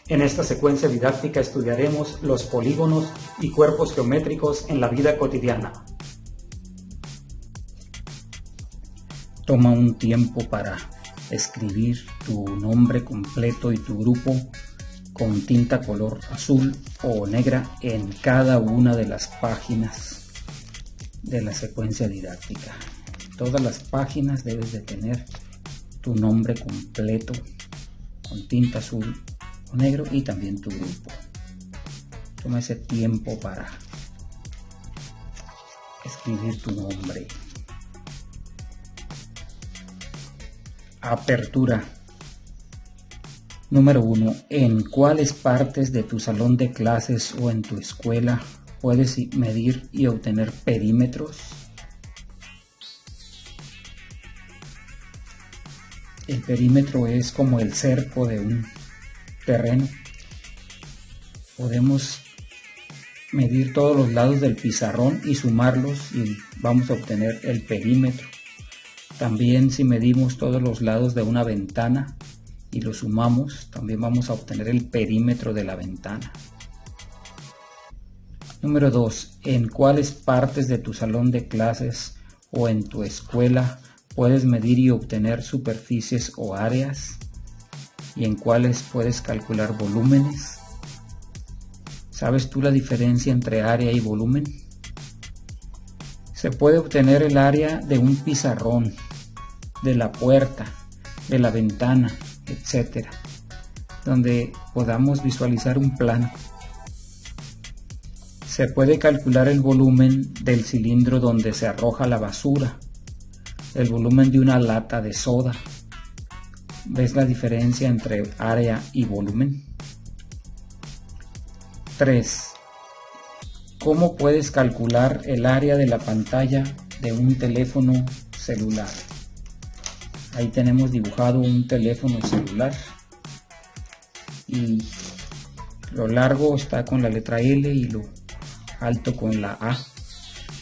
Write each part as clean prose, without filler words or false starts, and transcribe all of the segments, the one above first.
En esta secuencia didáctica estudiaremos los polígonos y cuerpos geométricos en la vida cotidiana. Toma un tiempo para escribir tu nombre completo y tu grupo con tinta color azul o negra en cada una de las páginas de la secuencia didáctica. Todas las páginas debes de tener tu nombre completo con tinta azul o negro y también tu grupo. Toma ese tiempo para escribir tu nombre. Apertura. Número 1. ¿En cuáles partes de tu salón de clases o en tu escuela puedes medir y obtener perímetros? El perímetro es como el cerco de un terreno. Podemos medir todos los lados del pizarrón y sumarlos y vamos a obtener el perímetro. También si medimos todos los lados de una ventana y lo sumamos, también vamos a obtener el perímetro de la ventana. Número 2. ¿En cuáles partes de tu salón de clases o en tu escuela puedes medir y obtener superficies o áreas? ¿Y en cuáles puedes calcular volúmenes? ¿Sabes tú la diferencia entre área y volumen? Se puede obtener el área de un pizarrón, de la puerta, de la ventana, etc., donde podamos visualizar un plano. Se puede calcular el volumen del cilindro donde se arroja la basura, el volumen de una lata de soda. ¿Ves la diferencia entre área y volumen? 3. ¿Cómo puedes calcular el área de la pantalla de un teléfono celular? Ahí tenemos dibujado un teléfono celular y lo largo está con la letra L y lo alto con la A.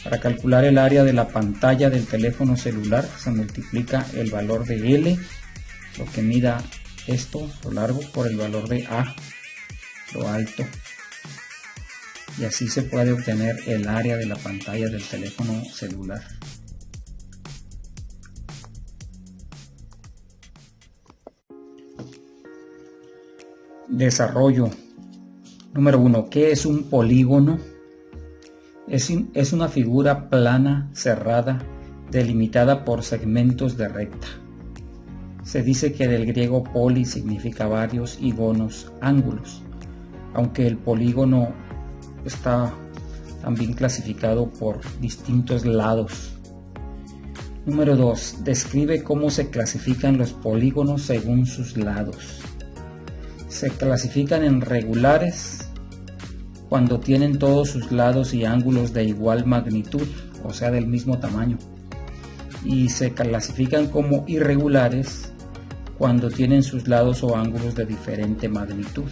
Para calcular el área de la pantalla del teléfono celular se multiplica el valor de L, lo que mida esto, lo largo, por el valor de A, lo alto. Y así se puede obtener el área de la pantalla del teléfono celular. Desarrollo. Número 1. ¿Qué es un polígono? Es una figura plana, cerrada, delimitada por segmentos de recta. Se dice que del griego poli significa varios y gonos, ángulos, aunque el polígono está también clasificado por distintos lados. Número 2. Describe cómo se clasifican los polígonos según sus lados. Se clasifican en regulares cuando tienen todos sus lados y ángulos de igual magnitud, o sea del mismo tamaño, y se clasifican como irregulares cuando tienen sus lados o ángulos de diferente magnitud.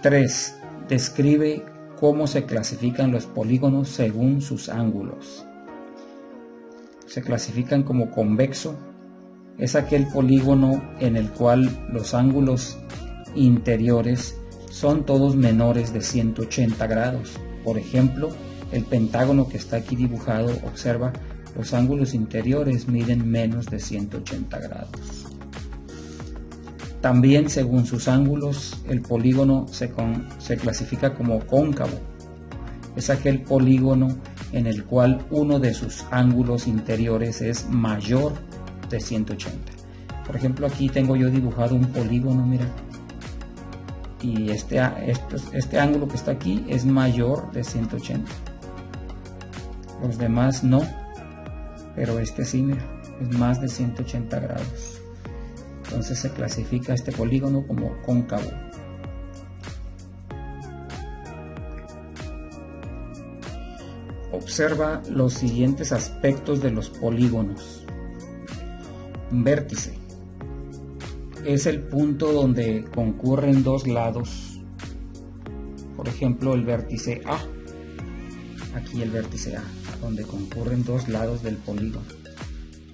3. Describe cómo se clasifican los polígonos según sus ángulos. Se clasifican como convexo. Es aquel polígono en el cual los ángulos interiores son todos menores de 180 grados. Por ejemplo, el pentágono que está aquí dibujado, observa, los ángulos interiores miden menos de 180 grados. También, según sus ángulos, el polígono se clasifica como cóncavo. Es aquel polígono en el cual uno de sus ángulos interiores es mayor de 180. Por ejemplo, aquí tengo yo dibujado un polígono, mira, y este ángulo que está aquí es mayor de 180. Los demás no, pero este sí, mira, es más de 180 grados. Entonces se clasifica este polígono como cóncavo. Observa los siguientes aspectos de los polígonos. Vértice. Es el punto donde concurren dos lados. Por ejemplo, el vértice A. Aquí el vértice A, donde concurren dos lados del polígono.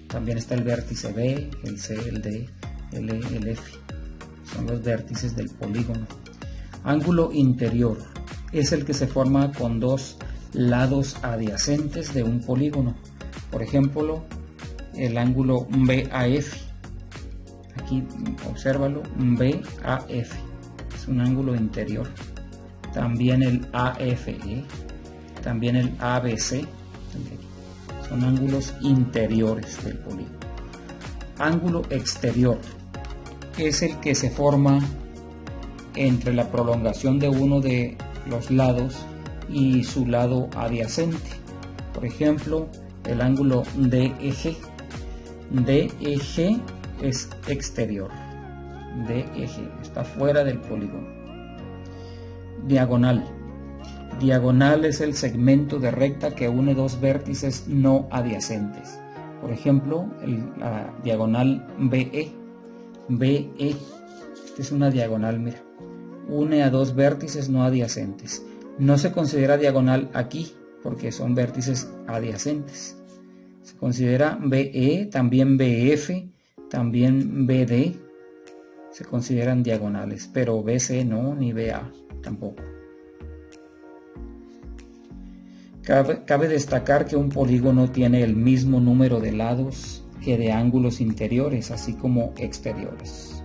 También está el vértice B, el C, el D, el E, el F. son los vértices del polígono. Ángulo interior es el que se forma con dos lados adyacentes de un polígono. Por ejemplo, el ángulo BAF. Aquí obsérvalo, BAF es un ángulo interior. También el AFE, también el ABC, son ángulos interiores del polígono. Ángulo exterior es el que se forma entre la prolongación de uno de los lados y su lado adyacente. Por ejemplo, el ángulo DEG. DEG es exterior. DEG está fuera del polígono. Diagonal. Diagonal es el segmento de recta que une dos vértices no adyacentes. Por ejemplo, la diagonal BE. BE. Esta es una diagonal, mira. Une a dos vértices no adyacentes. No se considera diagonal aquí porque son vértices adyacentes. Se considera BE, también BF, también BD. Se consideran diagonales, pero BC no, ni BA tampoco. Cabe destacar que un polígono tiene el mismo número de lados que de ángulos interiores, así como exteriores.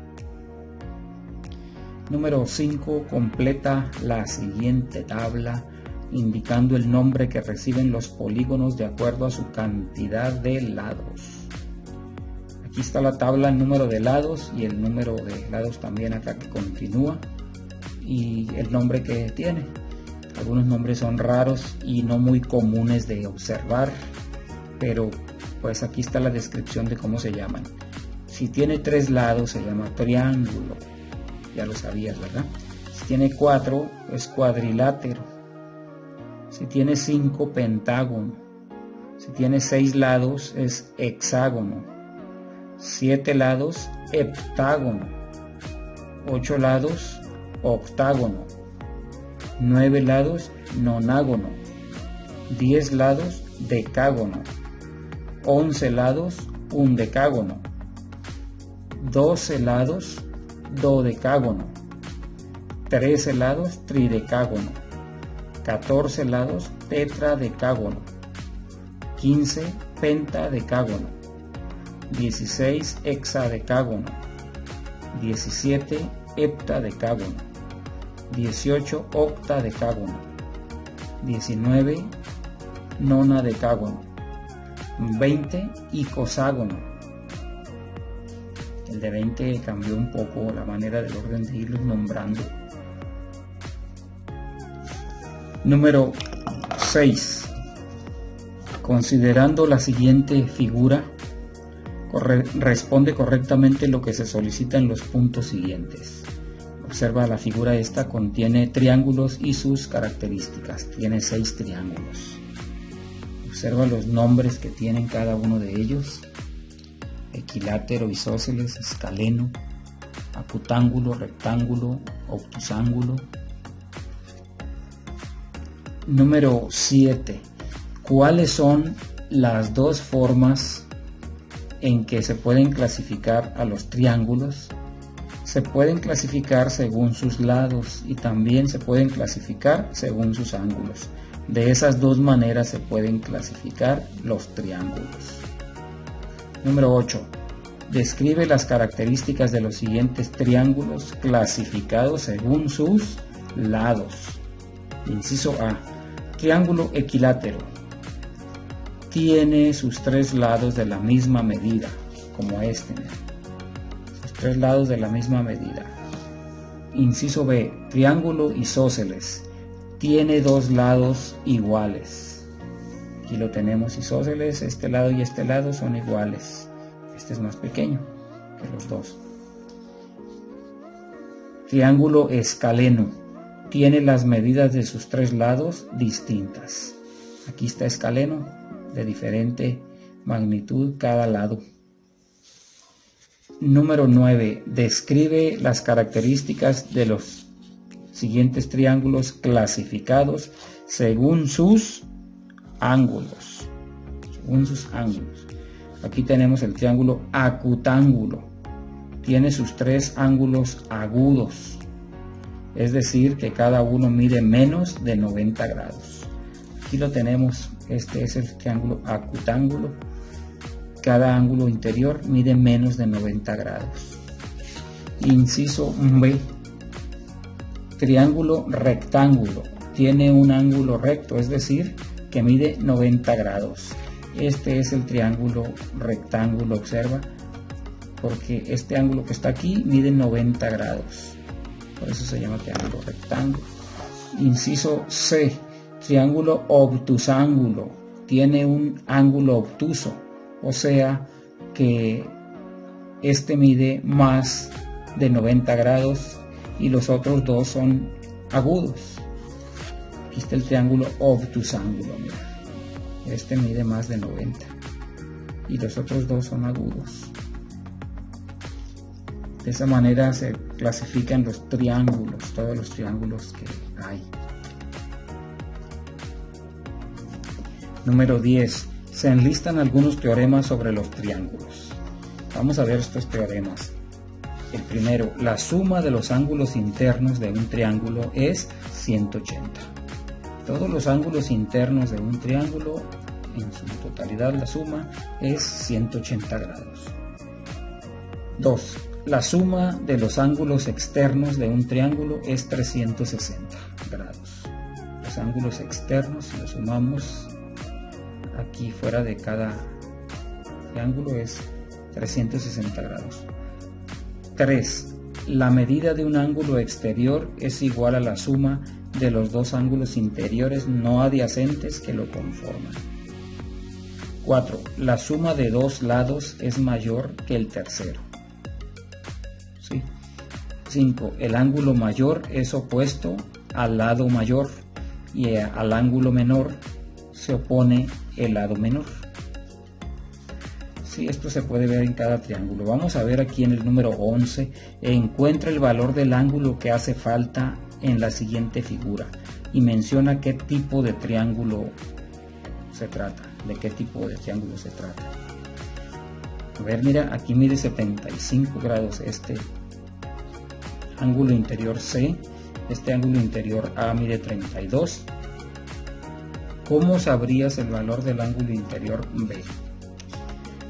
Número 5. Completa la siguiente tabla indicando el nombre que reciben los polígonos de acuerdo a su cantidad de lados. Aquí está la tabla, el número de lados y el número de lados también acá que continúa y el nombre que tiene. Algunos nombres son raros y no muy comunes de observar, pero pues aquí está la descripción de cómo se llaman. Si tiene 3 lados se llama triángulo, ya lo sabías, ¿verdad? Si tiene 4 es cuadrilátero. Si tiene 5, pentágono. Si tiene 6 lados es hexágono. 7 lados, heptágono. 8 lados, octágono. 9 lados, nonágono. 10 lados, decágono. 11 lados, undecágono. 12 lados, dodecágono. 13 lados, tridecágono. 14 lados, tetradecágono. 15, pentadecágono. 16, hexadecágono. 17, heptadecágono. 18, octadecágono. 19, nonadecágono. 20, icoságono. El de 20 cambió un poco la manera del orden de irlos nombrando. Número 6. Considerando la siguiente figura, responde correctamente lo que se solicita en los puntos siguientes. Observa la figura esta, contiene triángulos y sus características. Tiene 6 triángulos. Observa los nombres que tienen cada uno de ellos. Equilátero, isósceles, escaleno, acutángulo, rectángulo, obtusángulo. Número 7. ¿Cuáles son las dos formas en que se pueden clasificar a los triángulos? Se pueden clasificar según sus lados y también se pueden clasificar según sus ángulos. De esas dos maneras se pueden clasificar los triángulos. Número 8. Describe las características de los siguientes triángulos clasificados según sus lados. Inciso A. Triángulo equilátero. Tiene sus 3 lados de la misma medida, como este. Sus 3 lados de la misma medida. Inciso B. Triángulo isósceles. Tiene 2 lados iguales. Aquí lo tenemos, isósceles, este lado y este lado son iguales. Este es más pequeño que los dos. Triángulo escaleno. Tiene las medidas de sus 3 lados distintas. Aquí está escaleno, de diferente magnitud cada lado. Número 9. Describe las características de los siguientes triángulos clasificados según sus ángulos. Según sus ángulos. Aquí tenemos el triángulo acutángulo. tiene sus tres ángulos agudos, es decir, que cada uno mide menos de 90 grados. Aquí lo tenemos, este es el triángulo acutángulo. Cada ángulo interior mide menos de 90 grados. Inciso B. Triángulo rectángulo. Tiene un ángulo recto, es decir, que mide 90 grados. Este es el triángulo rectángulo, observa, porque este ángulo que está aquí mide 90 grados. Por eso se llama triángulo rectángulo. Inciso C. Triángulo obtusángulo. Tiene un ángulo obtuso, o sea que este mide más de 90 grados y los otros dos son agudos. Aquí está el triángulo obtusángulo, mira. Este mide más de 90 y los otros dos son agudos. De esa manera se clasifican los triángulos, todos los triángulos que hay. Número 10. Se enlistan algunos teoremas sobre los triángulos. Vamos a ver estos teoremas. El primero, la suma de los ángulos internos de un triángulo es 180. Todos los ángulos internos de un triángulo, en su totalidad la suma es 180 grados. 2. La suma de los ángulos externos de un triángulo es 360 grados. Los ángulos externos, si los sumamos aquí fuera de cada triángulo, es 360 grados. 3. La medida de un ángulo exterior es igual a la suma de los dos ángulos interiores no adyacentes que lo conforman. 4. La suma de dos lados es mayor que el tercero. 5. El ángulo mayor es opuesto al lado mayor y al ángulo menor se opone el lado menor. Sí, esto se puede ver en cada triángulo. Vamos a ver aquí en el número 11. Encuentra el valor del ángulo que hace falta en la siguiente figura y menciona qué tipo de triángulo se trata. ¿De qué tipo de triángulo se trata? A ver, mira, aquí mide 75 grados este ángulo interior C, este ángulo interior A mide 32. ¿Cómo sabrías el valor del ángulo interior B?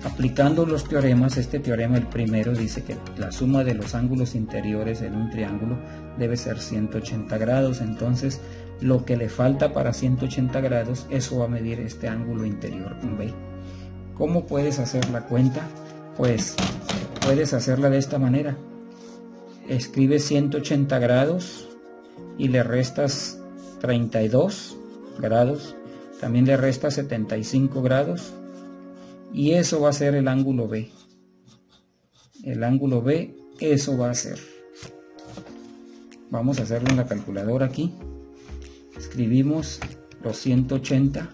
Aplicando los teoremas, este teorema, el primero, dice que la suma de los ángulos interiores en un triángulo debe ser 180 grados, entonces lo que le falta para 180 grados, eso va a medir este ángulo interior B. ¿Cómo puedes hacer la cuenta? Pues puedes hacerla de esta manera. Escribe 180 grados y le restas 32 grados, también le restas 75 grados y eso va a ser el ángulo B. El ángulo B, eso va a ser. Vamos a hacerlo en la calculadora aquí. Escribimos los 180,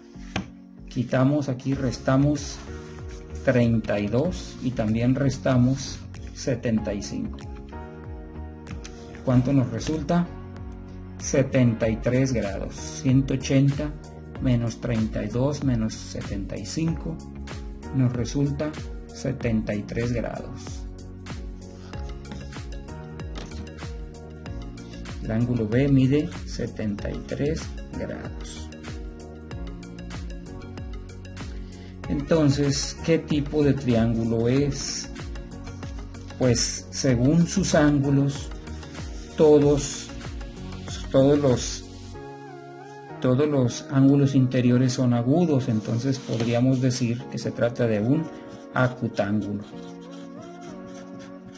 quitamos aquí, restamos 32 y también restamos 75. ¿Cuánto nos resulta? 73 grados. 180 menos 32 menos 75 nos resulta 73 grados. El ángulo B mide 73 grados. Entonces, ¿qué tipo de triángulo es? Pues según sus ángulos, todos los ángulos interiores son agudos, entonces podríamos decir que se trata de un acutángulo.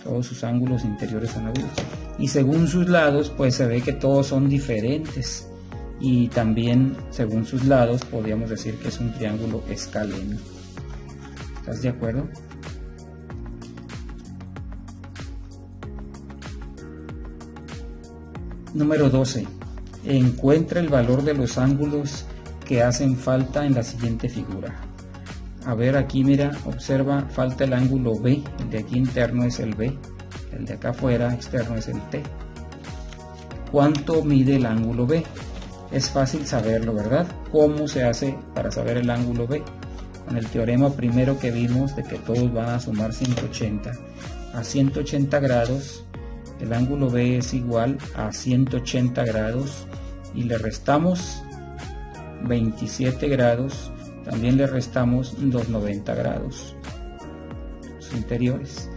Todos sus ángulos interiores son agudos. Y según sus lados, pues se ve que todos son diferentes. Y también, según sus lados, podríamos decir que es un triángulo escaleno. ¿Estás de acuerdo? Número 12. Encuentra el valor de los ángulos que hacen falta en la siguiente figura. A ver, aquí mira, observa, falta el ángulo B. El de aquí interno es el B. El de acá afuera externo es el T. ¿Cuánto mide el ángulo B? Es fácil saberlo, ¿verdad? ¿Cómo se hace para saber el ángulo B? Con el teorema primero que vimos de que todos van a sumar 180 a 180 grados, el ángulo B es igual a 180 grados y le restamos 27 grados, también le restamos los 90 grados los interiores.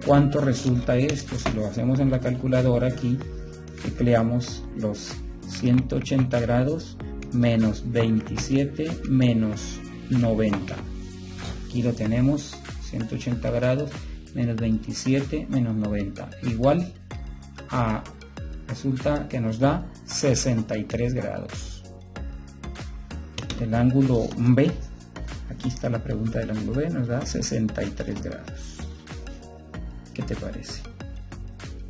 ¿Cuánto resulta esto? Si lo hacemos en la calculadora aquí, empleamos los 180 grados menos 27 menos 90. Aquí lo tenemos, 180 grados menos 27 menos 90, igual a, resulta que nos da 63 grados. El ángulo B, aquí está la pregunta del ángulo B, nos da 63 grados. ¿Qué te parece?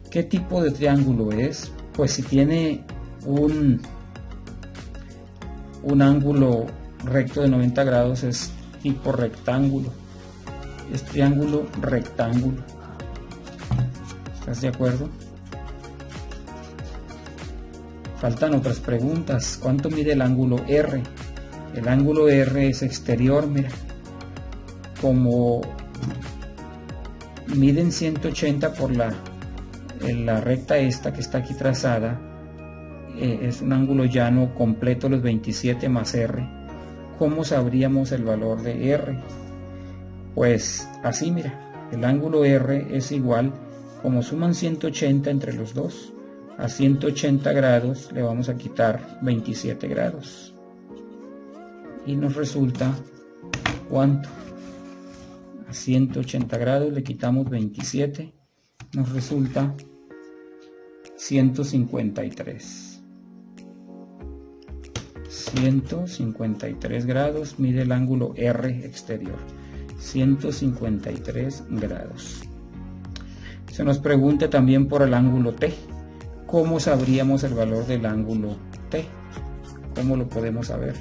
¿Qué tipo de triángulo es? Pues si tiene un ángulo recto de 90 grados es tipo rectángulo, es triángulo rectángulo. ¿Estás de acuerdo? Faltan otras preguntas. ¿Cuánto mide el ángulo R? El ángulo R es exterior, mira. Como miden 180 por la recta esta que está aquí trazada, es un ángulo llano completo los 27 más R. ¿Cómo sabríamos el valor de R? Pues así, mira, el ángulo R es igual, como suman 180 entre los dos, a 180 grados le vamos a quitar 27 grados. Y nos resulta, ¿cuánto? A 180 grados le quitamos 27, nos resulta 153. 153 grados mide el ángulo R exterior. 153 grados. Se nos pregunta también por el ángulo T. ¿Cómo sabríamos el valor del ángulo T? ¿Cómo lo podemos saber?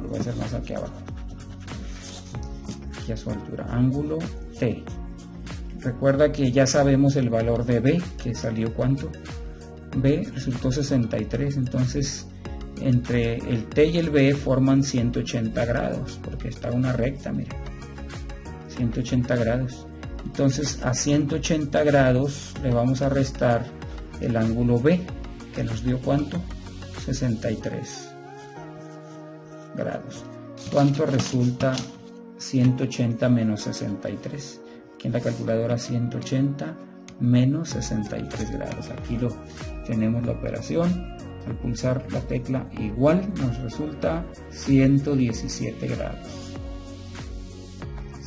Lo voy a hacer más aquí abajo. Aquí a su altura. Ángulo T. Recuerda que ya sabemos el valor de B, que salió ¿cuánto? B resultó 63, entonces entre el T y el B forman 180 grados, porque está una recta, mira, 180 grados. Entonces a 180 grados le vamos a restar el ángulo B, que nos dio ¿cuánto? 63 grados. ¿Cuánto resulta 180 menos 63? Aquí en la calculadora 180 menos 63 grados. Aquí lo tenemos la operación. Al pulsar la tecla igual nos resulta 117 grados.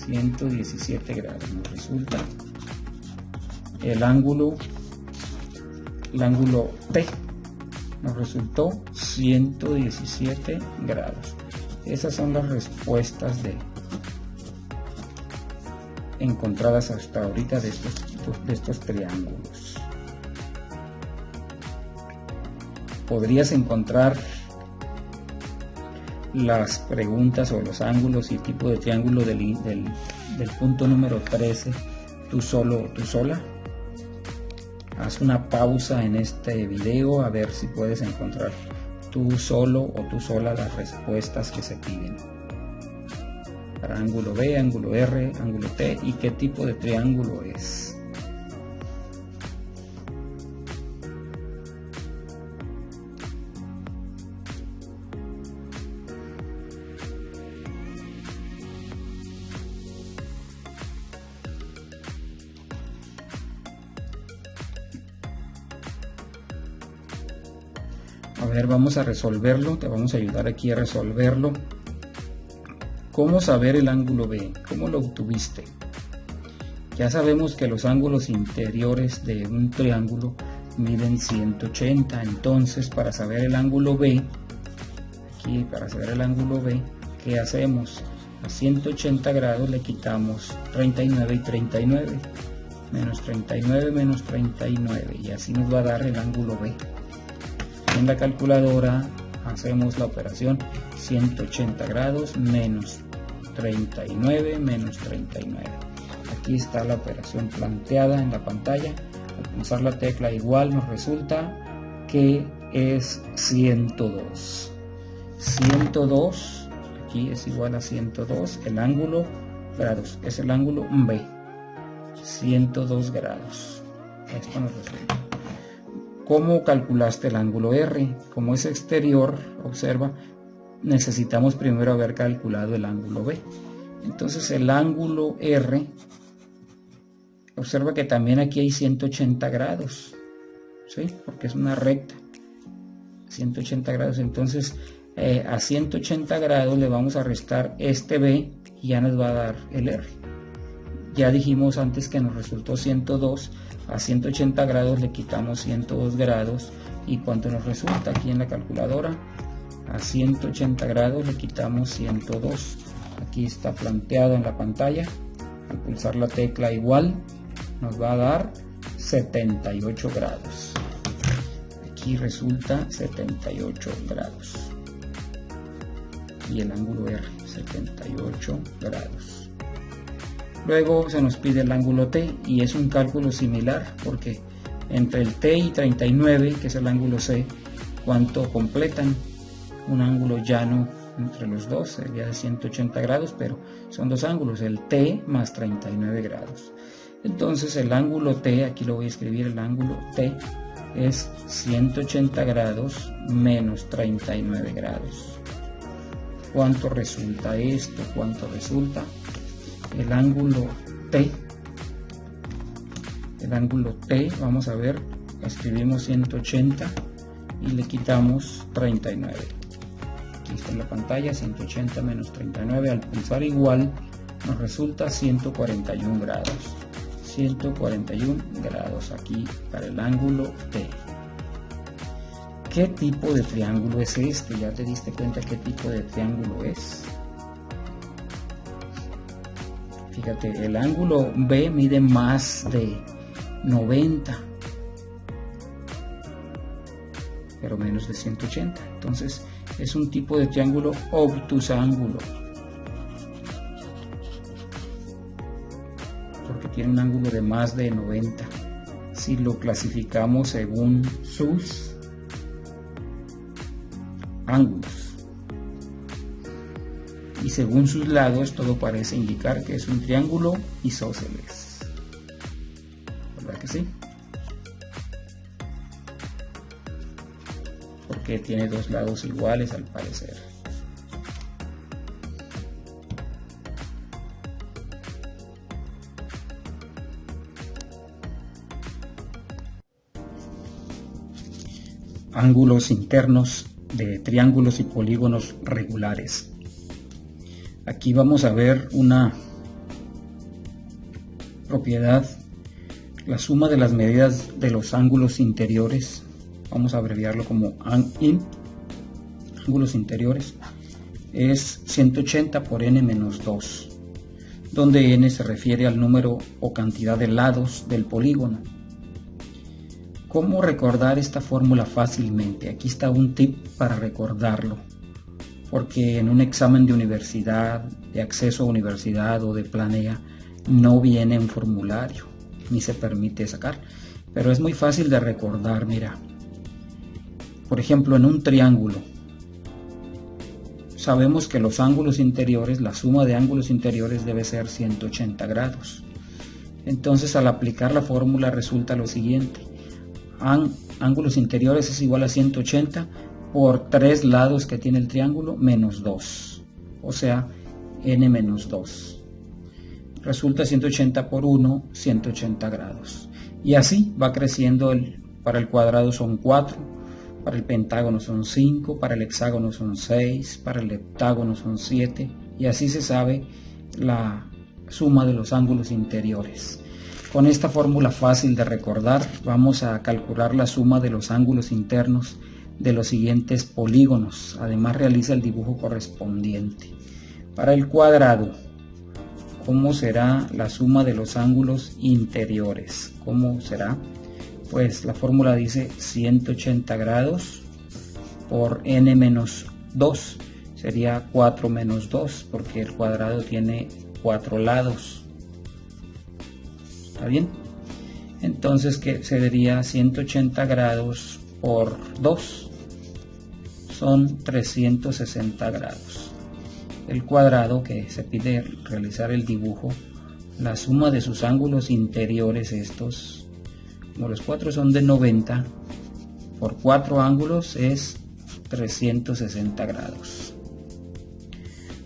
117 grados nos resulta el ángulo T. Nos resultó 117 grados. Esas son las respuestas encontradas hasta ahorita de estos triángulos. Podrías encontrar las preguntas o los ángulos y tipo de triángulo del punto número 13 tú solo o tú sola. Haz una pausa en este video a ver si puedes encontrar tú solo o tú sola las respuestas que se piden para ángulo B, ángulo R, ángulo T y qué tipo de triángulo es. A ver, vamos a resolverlo, te vamos a ayudar aquí a resolverlo. ¿Cómo saber el ángulo B? ¿Cómo lo obtuviste? Ya sabemos que los ángulos interiores de un triángulo miden 180, entonces para saber el ángulo B, aquí para saber el ángulo B, ¿qué hacemos? A 180 grados le quitamos 39 y 39, menos 39 menos 39, y así nos va a dar el ángulo B. En la calculadora hacemos la operación 180 grados menos 39 menos 39. Aquí está la operación planteada en la pantalla. Al pulsar la tecla igual nos resulta que es 102. 102, aquí es igual a 102. El ángulo grados es el ángulo B. 102 grados. Esto nos resulta. ¿Cómo calculaste el ángulo R? Como es exterior, observa, necesitamos primero haber calculado el ángulo B. Entonces el ángulo R, observa que también aquí hay 180 grados, ¿sí? Porque es una recta, 180 grados. Entonces a 180 grados le vamos a restar este B y ya nos va a dar el R. Ya dijimos antes que nos resultó 102, a 180 grados le quitamos 102 grados y ¿cuánto nos resulta aquí en la calculadora? A 180 grados le quitamos 102. Aquí está planteado en la pantalla. Al pulsar la tecla igual nos va a dar 78 grados. Aquí resulta 78 grados. Y el ángulo R, 78 grados. Luego se nos pide el ángulo T y es un cálculo similar porque entre el T y 39, que es el ángulo C, ¿cuánto completan? Un ángulo llano entre los dos, sería de 180 grados, pero son dos ángulos, el T más 39 grados. Entonces el ángulo T, aquí lo voy a escribir, el ángulo T es 180 grados menos 39 grados. ¿Cuánto resulta esto? ¿Cuánto resulta? El ángulo T, vamos a ver, escribimos 180 y le quitamos 39. Aquí está en la pantalla, 180 menos 39, al pulsar igual nos resulta 141 grados. 141 grados aquí para el ángulo T. ¿Qué tipo de triángulo es este? ¿Ya te diste cuenta qué tipo de triángulo es? Fíjate, el ángulo B mide más de 90, pero menos de 180. Entonces es un tipo de triángulo obtusángulo, porque tiene un ángulo de más de 90. Si lo clasificamos según sus ángulos y según sus lados, todo parece indicar que es un triángulo isósceles, ¿verdad que sí? Porque tiene dos lados iguales al parecer. Ángulos internos de triángulos y polígonos regulares. Aquí vamos a ver una propiedad, la suma de las medidas de los ángulos interiores, vamos a abreviarlo como ángulos interiores, es 180 por n menos 2, donde n se refiere al número o cantidad de lados del polígono. ¿Cómo recordar esta fórmula fácilmente? Aquí está un tip para recordarlo, porque en un examen de universidad, de acceso a universidad o de planea, no viene un formulario, ni se permite sacar, pero es muy fácil de recordar. Mira, por ejemplo, en un triángulo, sabemos que los ángulos interiores, la suma de ángulos interiores debe ser 180 grados. Entonces, al aplicar la fórmula resulta lo siguiente: ángulos interiores es igual a 180 por 3 lados que tiene el triángulo menos 2, o sea, n menos 2. Resulta 180 por 1, 180 grados. Y así va creciendo. Para el cuadrado son 4, para el pentágono son 5, para el hexágono son 6, para el heptágono son 7, y así se sabe la suma de los ángulos interiores. Con esta fórmula fácil de recordar, vamos a calcular la suma de los ángulos internos de los siguientes polígonos. Además, realiza el dibujo correspondiente. Para el cuadrado, ¿cómo será la suma de los ángulos interiores? ¿Cómo será? Pues la fórmula dice 180 grados por n menos 2. Sería 4 menos 2, porque el cuadrado tiene 4 lados. ¿Está bien? Entonces, ¿qué sería 180 grados por 2? Son 360 grados. El cuadrado, que se pide realizar el dibujo la suma de sus ángulos interiores, estos, como los cuatro son de 90, por 4 ángulos es 360 grados.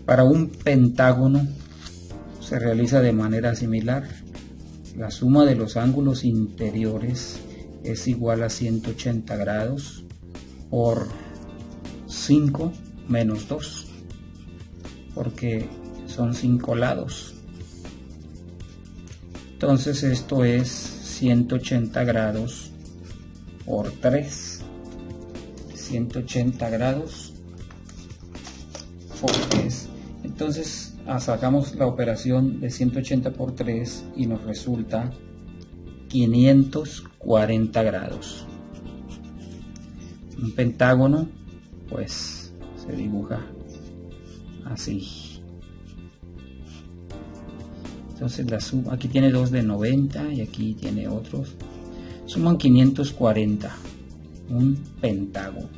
Para un pentágono se realiza de manera similar. La suma de los ángulos interiores es igual a 180 grados por 5 menos 2, porque son 5 lados. Entonces esto es 180 grados por 3. 180 grados por 3. Entonces sacamos la operación de 180 por 3 y nos resulta 540 grados. Un pentágono pues se dibuja así. Entonces la suma, aquí tiene 2 de 90 y aquí tiene otros, suman 540, un pentágono,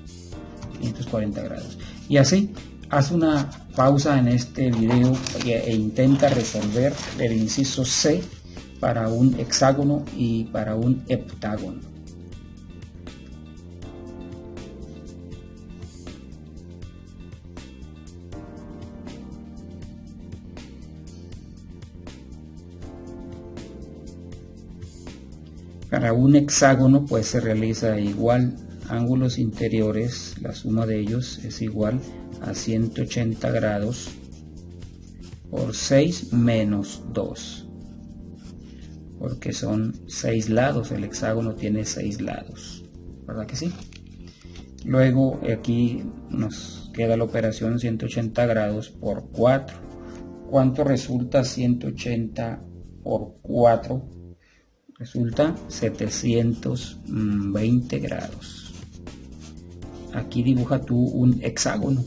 540 grados. Y así, haz una pausa en este video e intenta resolver el inciso C para un hexágono y para un heptágono. Para un hexágono pues se realiza igual, ángulos interiores, la suma de ellos es igual a 180 grados por 6 menos 2, porque son 6 lados, el hexágono tiene 6 lados, ¿verdad que sí? Luego aquí nos queda la operación 180 grados por 4. ¿Cuánto resulta 180 por 4? Resulta 720 grados. Aquí dibuja tú un hexágono.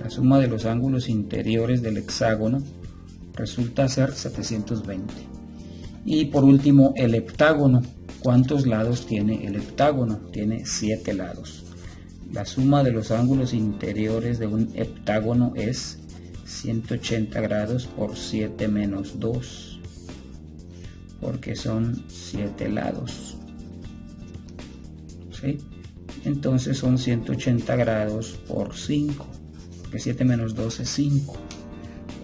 La suma de los ángulos interiores del hexágono resulta ser 720. Y por último, el heptágono. ¿Cuántos lados tiene el heptágono? Tiene 7 lados. La suma de los ángulos interiores de un heptágono es 180 grados por 7 menos 2, porque son 7 lados. ¿Sí? Entonces son 180 grados por 5, porque 7 menos 2 es 5.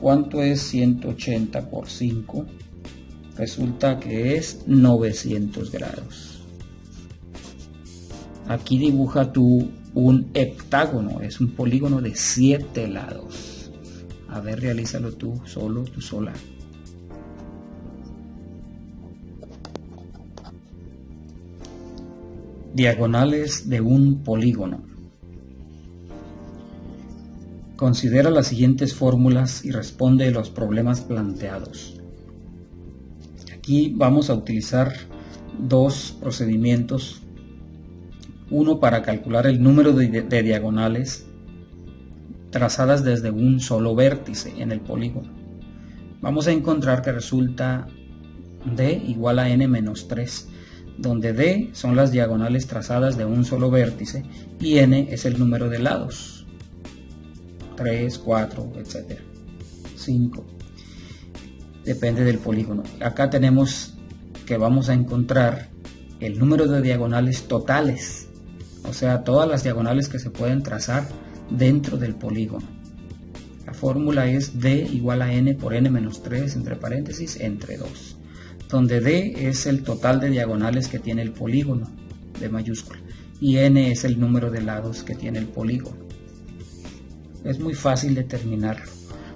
¿Cuánto es 180 por 5? Resulta que es 900 grados. Aquí dibuja tú un heptágono, es un polígono de 7 lados. A ver, realízalo tú solo, tú sola. Diagonales de un polígono. Considera las siguientes fórmulas y responde los problemas planteados. Aquí vamos a utilizar dos procedimientos. Uno para calcular el número de diagonales trazadas desde un solo vértice en el polígono. Vamos a encontrar que resulta D igual a n menos 3, donde D son las diagonales trazadas de un solo vértice y n es el número de lados, 3, 4, etc. 5. Depende del polígono. Acá tenemos que vamos a encontrar el número de diagonales totales, o sea, todas las diagonales que se pueden trazar dentro del polígono. La fórmula es D igual a n por n menos 3 entre paréntesis entre 2, donde D es el total de diagonales que tiene el polígono, D mayúscula, y n es el número de lados que tiene el polígono. Es muy fácil determinarlo.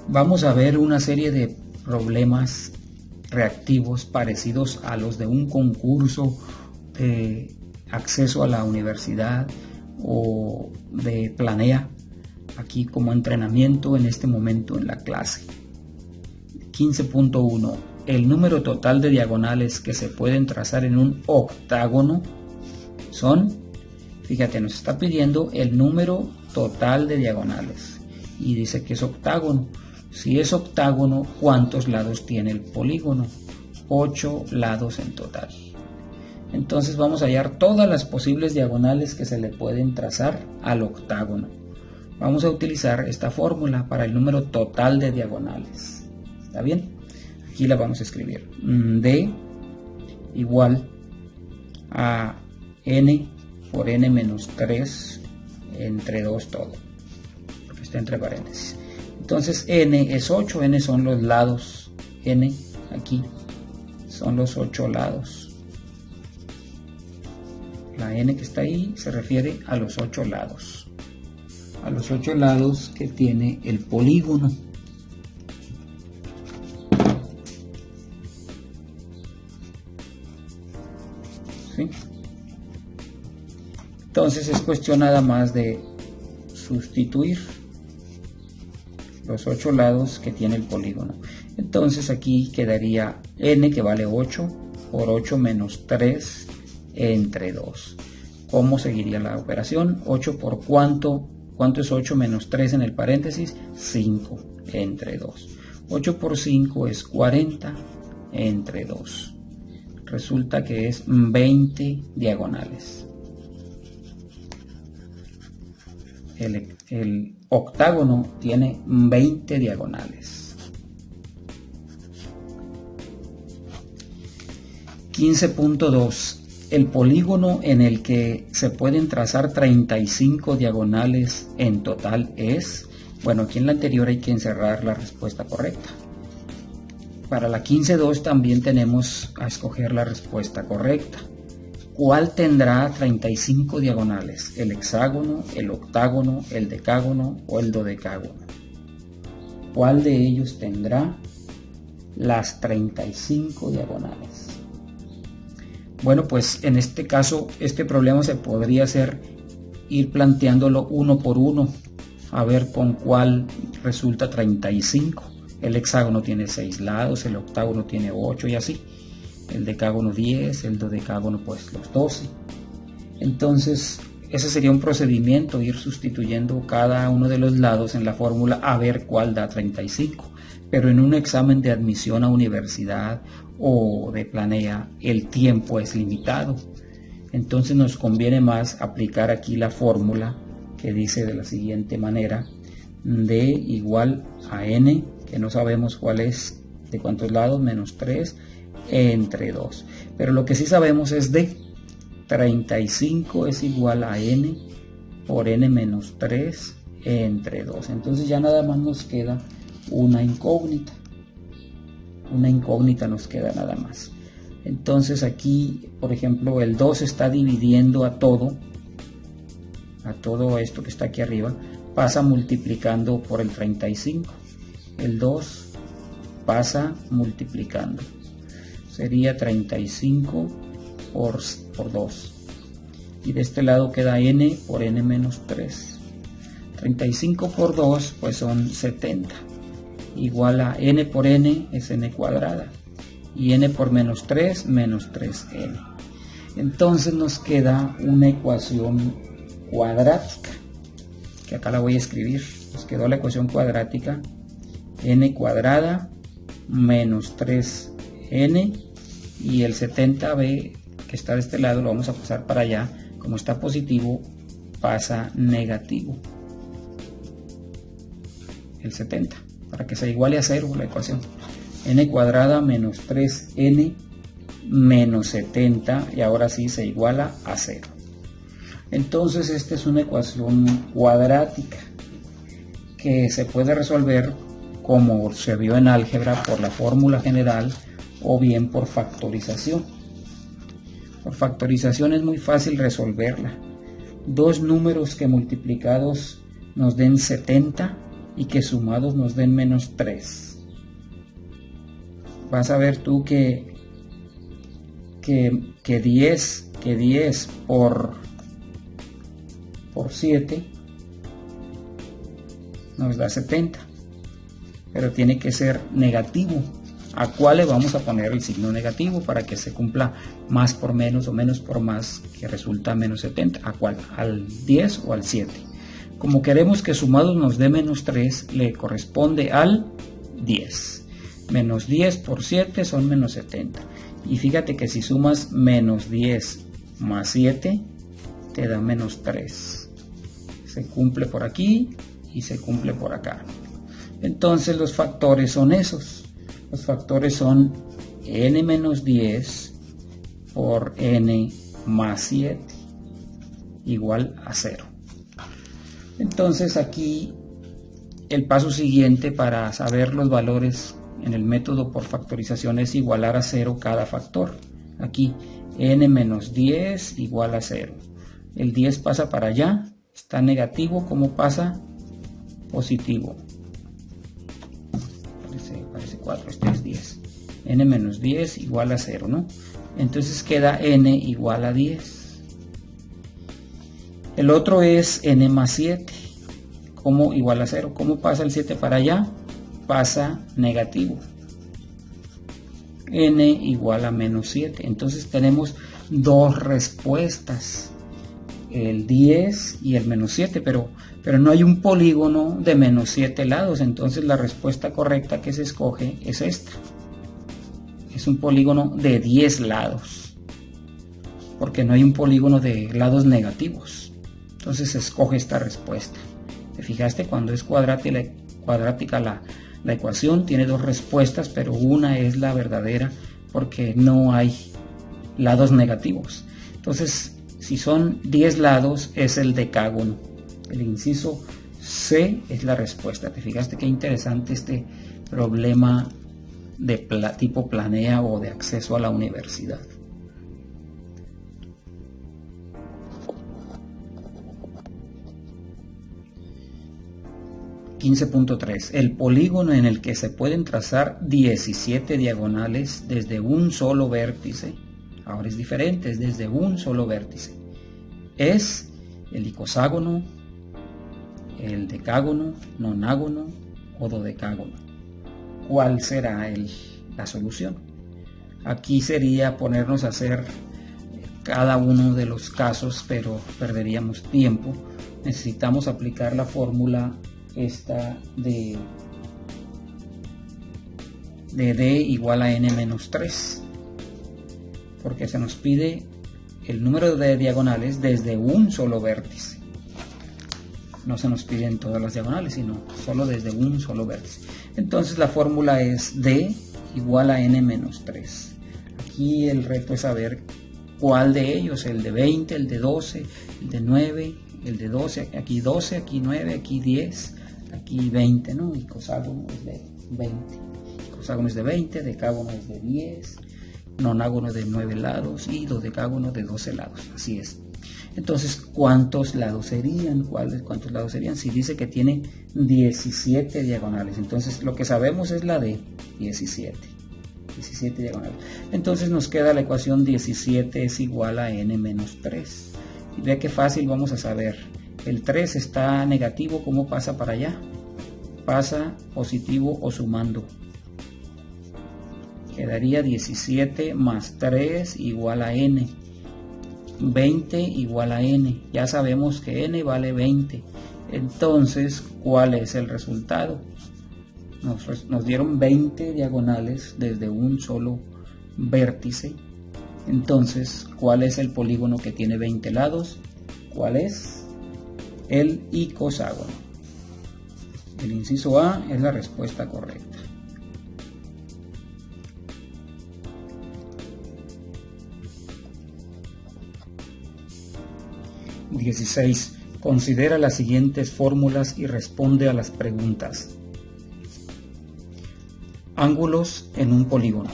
Vamos a ver una serie de problemas reactivos parecidos a los de un concurso de acceso a la universidad o de Planea, aquí como entrenamiento en este momento en la clase. 15.1. El número total de diagonales que se pueden trazar en un octágono son, fíjate, nos está pidiendo el número total de diagonales y dice que es octágono. Si es octágono, ¿cuántos lados tiene el polígono? 8 lados en total. Entonces vamos a hallar todas las posibles diagonales que se le pueden trazar al octágono. vamos a utilizar esta fórmula para el número total de diagonales. ¿Está bien? Aquí la vamos a escribir. D igual a n por n menos 3 entre 2 todo, porque está entre paréntesis. Entonces n es 8, n son los lados, n aquí son los 8 lados. La n que está ahí se refiere a los 8 lados. A los 8 lados que tiene el polígono. ¿Sí? Entonces es cuestión nada más de sustituir los 8 lados que tiene el polígono. Entonces aquí quedaría n, que vale 8, por 8 menos 3 entre 2. ¿Cómo seguiría la operación? 8 por ¿cuánto? ¿Cuánto es 8 menos 3 en el paréntesis? 5 entre 2. 8 por 5 es 40 entre 2. Resulta que es 20 diagonales. El octágono tiene 20 diagonales. 15.2. El polígono en el que se pueden trazar 35 diagonales en total es... Bueno, aquí en la anterior hay que encerrar la respuesta correcta. Para la 15.2 también tenemos a escoger la respuesta correcta. ¿Cuál tendrá 35 diagonales? ¿El hexágono, el octágono, el decágono o el dodecágono? ¿Cuál de ellos tendrá las 35 diagonales? Bueno, pues en este caso, este problema se podría hacer ir planteándolo uno por uno, a ver con cuál resulta 35. El hexágono tiene 6 lados, el octágono tiene 8 y así. El decágono 10, el dodecágono pues los 12. Entonces ese sería un procedimiento, ir sustituyendo cada uno de los lados en la fórmula a ver cuál da 35. Pero en un examen de admisión a universidad o de planea el tiempo es limitado. Entonces nos conviene más aplicar aquí la fórmula que dice de la siguiente manera: D igual a n, que no sabemos cuál es, de cuántos lados, menos 3 entre 2. Pero lo que sí sabemos es D. 35 es igual a n por n menos 3 entre 2. Entonces ya nada más nos queda una incógnita. Una incógnita nos queda nada más. Entonces aquí, por ejemplo, el 2 está dividiendo a todo esto que está aquí arriba, pasa multiplicando por el 35. El 2 pasa multiplicando. Sería 35 por 2. Y de este lado queda n por n menos 3. 35 por 2 pues son 70. Igual a n por n es n cuadrada. Y n por menos 3, menos 3n. Entonces nos queda una ecuación cuadrática, que acá la voy a escribir. Nos quedó la ecuación cuadrática: n cuadrada menos 3n, y el 70b que está de este lado lo vamos a pasar para allá. Como está positivo, pasa negativo el 70, para que se iguale a 0 la ecuación. N cuadrada menos 3n menos 70, y ahora sí se iguala a 0. Entonces esta es una ecuación cuadrática que se puede resolver como se vio en álgebra, por la fórmula general o bien por factorización. Por factorización es muy fácil resolverla. Dos números que multiplicados nos den 70 y que sumados nos den menos 3. Vas a ver tú que 10 por 7 nos da 70, pero tiene que ser negativo. ¿A cuál le vamos a poner el signo negativo para que se cumpla más por menos o menos por más, que resulta menos 70? ¿A cuál? ¿Al 10 o al 7? Como queremos que sumados nos dé menos 3, le corresponde al 10. Menos 10 por 7 son menos 70. Y fíjate que si sumas menos 10 más 7, te da menos 3. Se cumple por aquí y se cumple por acá. Entonces los factores son esos. Los factores son n menos 10 por n más 7 igual a 0. Entonces aquí el paso siguiente para saber los valores en el método por factorización es igualar a 0 cada factor. Aquí n menos 10 igual a 0. El 10 pasa para allá, está negativo, ¿cómo pasa? Positivo. Parece 4, este es 10. N menos 10 igual a 0, ¿no? Entonces queda n igual a 10. El otro es n más 7, como igual a 0. ¿Cómo pasa el 7 para allá? Pasa negativo. N igual a menos 7. Entonces tenemos dos respuestas, el 10 y el menos 7, pero no hay un polígono de menos 7 lados. Entonces la respuesta correcta que se escoge es esta. Es un polígono de 10 lados, porque no hay un polígono de lados negativos. Entonces se escoge esta respuesta. ¿Te fijaste? Cuando es cuadrática la ecuación tiene dos respuestas, pero una es la verdadera porque no hay lados negativos. Entonces, si son 10 lados, es el decágono. El inciso C es la respuesta. ¿Te fijaste qué interesante este problema de tipo planea o de acceso a la universidad? (15.3) El polígono en el que se pueden trazar 17 diagonales desde un solo vértice, ahora es diferente, es desde un solo vértice, es el icoságono, el decágono, nonágono o dodecágono. ¿Cuál será la solución? Aquí sería ponernos a hacer cada uno de los casos, pero perderíamos tiempo. Necesitamos aplicar la fórmula esta de d igual a n menos 3, porque se nos pide el número de diagonales desde un solo vértice. No se nos piden todas las diagonales, sino solo desde un solo vértice. Entonces la fórmula es d igual a n menos 3. Aquí el reto es saber cuál de ellos, el de 20, el de 12, el de 9, el de 12, aquí 12, aquí 9, aquí 10, aquí 20, ¿no? Y coságono es de 20. Coságono es de 20, decágono es de 10, nonágono de 9 lados y dodecágono de 12 lados. Así es. Entonces, ¿cuántos lados serían? ¿Cuántos lados serían? Si dice que tiene 17 diagonales, entonces lo que sabemos es la de 17 diagonales. Entonces nos queda la ecuación 17 es igual a n menos 3. Y ve qué fácil vamos a saber. El 3 está negativo, ¿cómo pasa para allá? Pasa positivo o sumando. Quedaría 17 más 3 igual a n. 20 igual a n. Ya sabemos que n vale 20. Entonces, ¿cuál es el resultado? Nos dieron 20 diagonales desde un solo vértice. Entonces, ¿cuál es el polígono que tiene 20 lados? ¿Cuál es? El icoságono. El inciso A es la respuesta correcta. (16) Considera las siguientes fórmulas y responde a las preguntas. Ángulos en un polígono.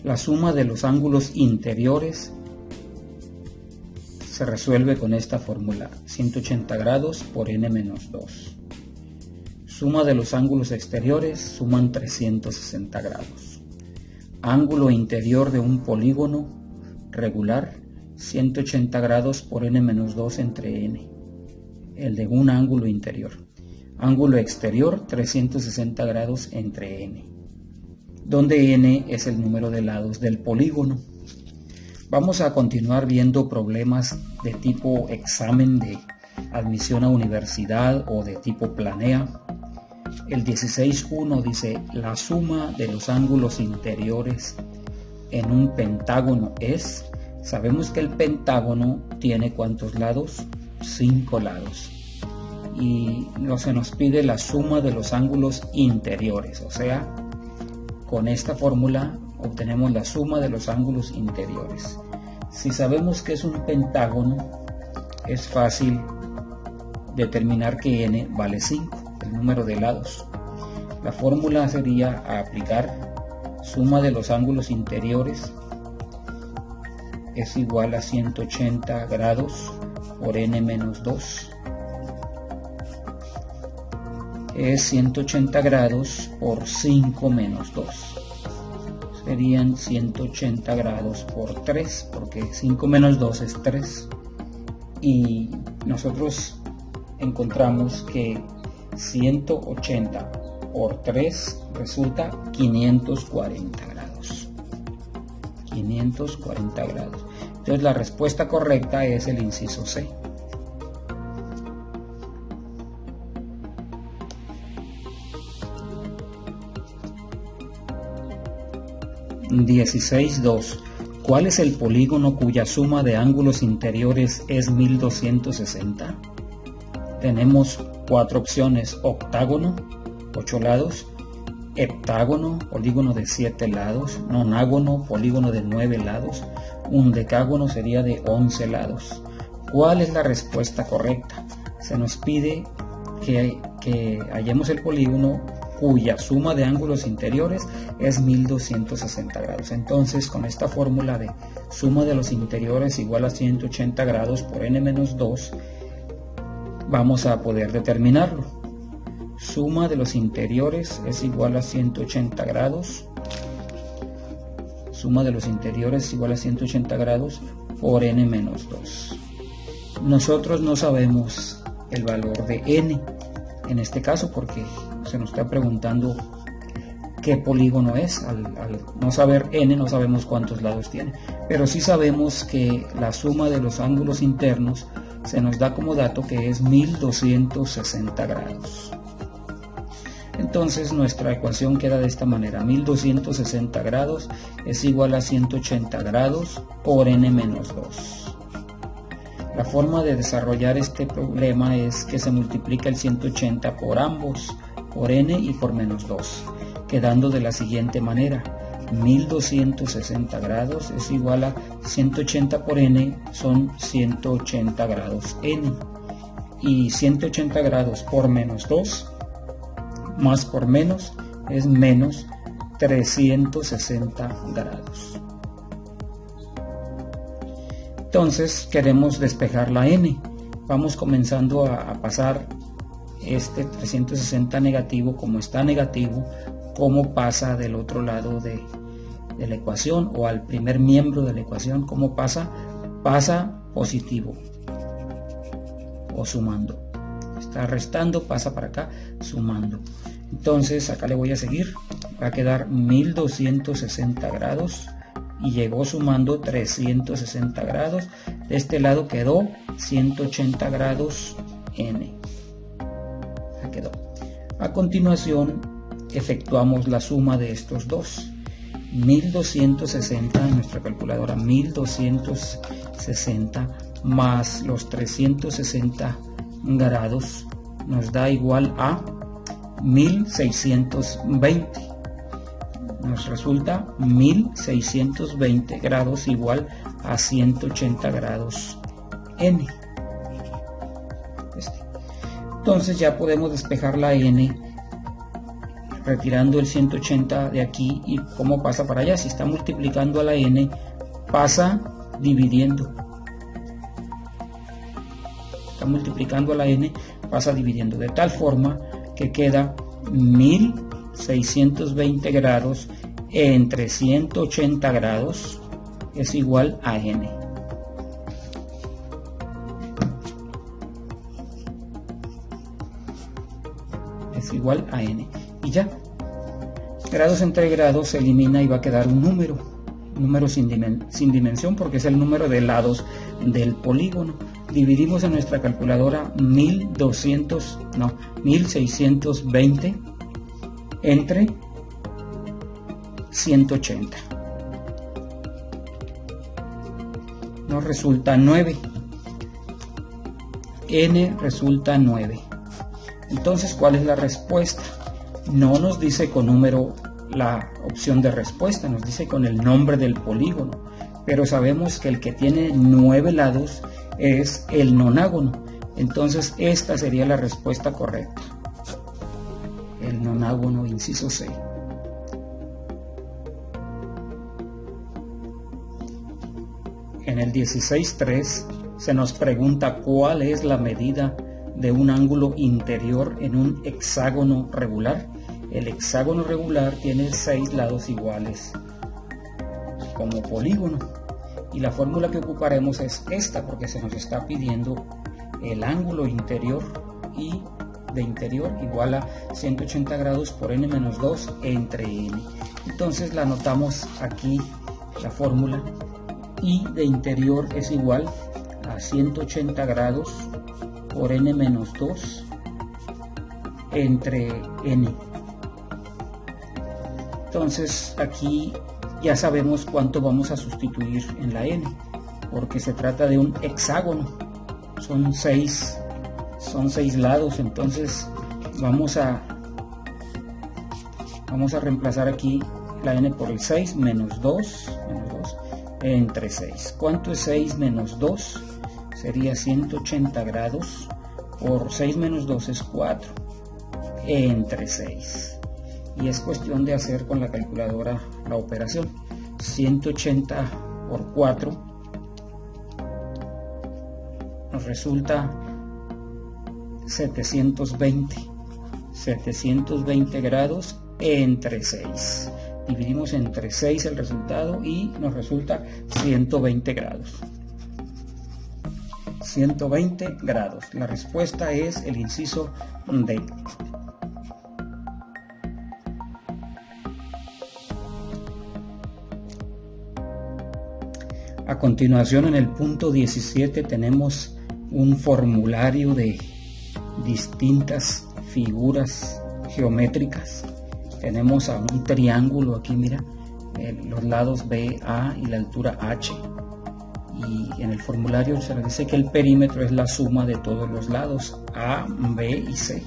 La suma de los ángulos interiores se resuelve con esta fórmula: 180 grados por n menos 2. Suma de los ángulos exteriores suman 360 grados. Ángulo interior de un polígono regular: 180 grados por n menos 2 entre n, el de un ángulo interior. Ángulo exterior: 360 grados entre n, donde n es el número de lados del polígono. Vamos a continuar viendo problemas de tipo examen de admisión a universidad o de tipo planea. El 16.1 dice: la suma de los ángulos interiores en un pentágono es... Sabemos que el pentágono tiene ¿cuántos lados? 5 lados. y se nos pide la suma de los ángulos interiores, o sea, con esta fórmula obtenemos la suma de los ángulos interiores. Si sabemos que es un pentágono, es fácil determinar que n vale 5, el número de lados. La fórmula sería aplicar suma de los ángulos interiores es igual a 180 grados por n menos 2. Es 180 grados por 5 menos 2. Serían 180 grados por 3, porque 5 menos 2 es 3. Y nosotros encontramos que 180 por 3 resulta 540 grados. 540 grados. Entonces la respuesta correcta es el inciso C. 16.2. ¿Cuál es el polígono cuya suma de ángulos interiores es 1260? Tenemos 4 opciones: octágono, 8 lados; heptágono, polígono de 7 lados; nonágono, polígono de 9 lados; un decágono sería de 11 lados. ¿Cuál es la respuesta correcta? Se nos pide que hallemos el polígono cuya suma de ángulos interiores es 1260 grados. Entonces, con esta fórmula de suma de los interiores igual a 180 grados por n menos 2, vamos a poder determinarlo. Suma de los interiores es igual a 180 grados. Suma de los interiores es igual a 180 grados por n menos 2. Nosotros no sabemos el valor de n en este caso, porque se nos está preguntando qué polígono es. Al no saber n, no sabemos cuántos lados tiene, pero sí sabemos que la suma de los ángulos internos se nos da como dato que es 1260 grados. Entonces nuestra ecuación queda de esta manera: 1260 grados es igual a 180 grados por n menos 2. La forma de desarrollar este problema es que se multiplica el 180 por ambos, por n y por menos 2, quedando de la siguiente manera: 1260 grados es igual a 180 por n, son 180 grados n, y 180 grados por menos 2, más por menos, es menos 360 grados. Entonces queremos despejar la n. Vamos comenzando a pasar este 360 negativo. Como está negativo, ¿cómo pasa del otro lado de la ecuación, o al primer miembro de la ecuación? ¿Cómo pasa? Pasa positivo o sumando. Está restando, pasa para acá, sumando. Entonces acá le voy a seguir. Va a quedar 1260 grados y llegó sumando 360 grados. De este lado quedó 180 grados n. Ya quedó. A continuación efectuamos la suma de estos dos. 1260 en nuestra calculadora, 1260 más los 360 grados nos da igual a 1620. Nos resulta 1620 grados igual a 180 grados n. Entonces ya podemos despejar la n retirando el 180 de aquí. ¿Y cómo pasa para allá? Si está multiplicando a la n, pasa dividiendo. Está multiplicando a la n, pasa dividiendo, de tal forma que queda 1620 grados entre 180 grados es igual a n. Es igual a n. Y ya, grados entre grados se elimina y va a quedar un número sin dimensión, porque es el número de lados del polígono. Dividimos en nuestra calculadora 1620 entre 180. Nos resulta 9. N resulta 9. Entonces, ¿cuál es la respuesta? No nos dice con número la opción de respuesta, nos dice con el nombre del polígono, pero sabemos que el que tiene 9 lados es el nonágono. Entonces esta sería la respuesta correcta, el nonágono, inciso C. En el 16.3 se nos pregunta cuál es la medida de un ángulo interior en un hexágono regular. El hexágono regular tiene 6 lados iguales como polígono, y la fórmula que ocuparemos es esta, porque se nos está pidiendo el ángulo interior, y de interior igual a 180 grados por n-2 entre n. Entonces la anotamos aquí, la fórmula, y de interior es igual a 180 grados por n-2 entre n. Entonces aquí ya sabemos cuánto vamos a sustituir en la n, porque se trata de un hexágono, son 6 lados. Entonces vamos a reemplazar aquí la n por el 6 menos 2 entre 6. ¿Cuánto es 6 menos 2? Sería 180 grados por 6 menos 2 es 4 entre 6. Y es cuestión de hacer con la calculadora la operación. 180 por 4 nos resulta 720 grados entre 6. Dividimos entre 6 el resultado y nos resulta 120 grados. 120 grados. La respuesta es el inciso D. A continuación, en el punto 17 tenemos un formulario de distintas figuras geométricas. Tenemos a un triángulo aquí, mira, los lados B, A y la altura H. Y en el formulario se nos dice que el perímetro es la suma de todos los lados A, B y C.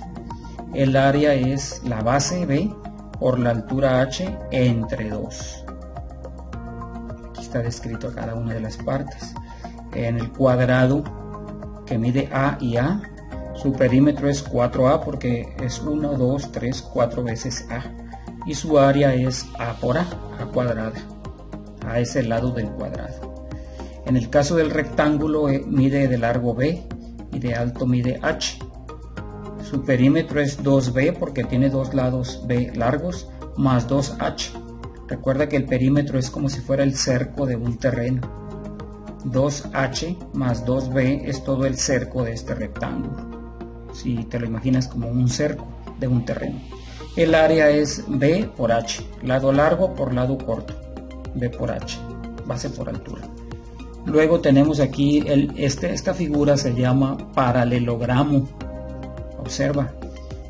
El área es la base B por la altura H entre 2. Está descrito cada una de las partes. En el cuadrado que mide A y A, su perímetro es 4A porque es 1, 2, 3, 4 veces A, y su área es A por A cuadrada. A es el lado del cuadrado. En el caso del rectángulo, mide de largo B y de alto mide H. Su perímetro es 2B porque tiene 2 lados B largos más 2H. Recuerda que el perímetro es como si fuera el cerco de un terreno. 2H más 2B es todo el cerco de este rectángulo, si te lo imaginas como un cerco de un terreno. El área es B por H, lado largo por lado corto, B por H, base por altura. Luego tenemos aquí, esta figura se llama paralelogramo. Observa,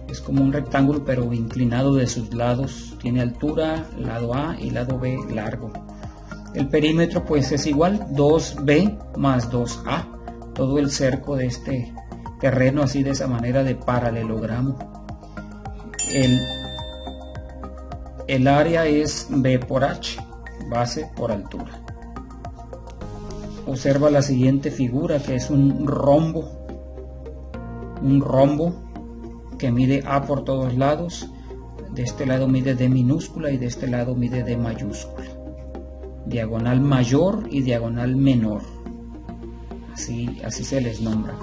es como un rectángulo pero inclinado de sus lados, tiene altura, lado A y lado B largo. El perímetro pues es igual, 2B más 2A, todo el cerco de este terreno, así de esa manera de paralelogramo. El área es B por H, base por altura. Observa la siguiente figura, que es un rombo que mide A por todos lados. De este lado mide D minúscula y de este lado mide D mayúscula. Diagonal mayor y diagonal menor, así se les nombra.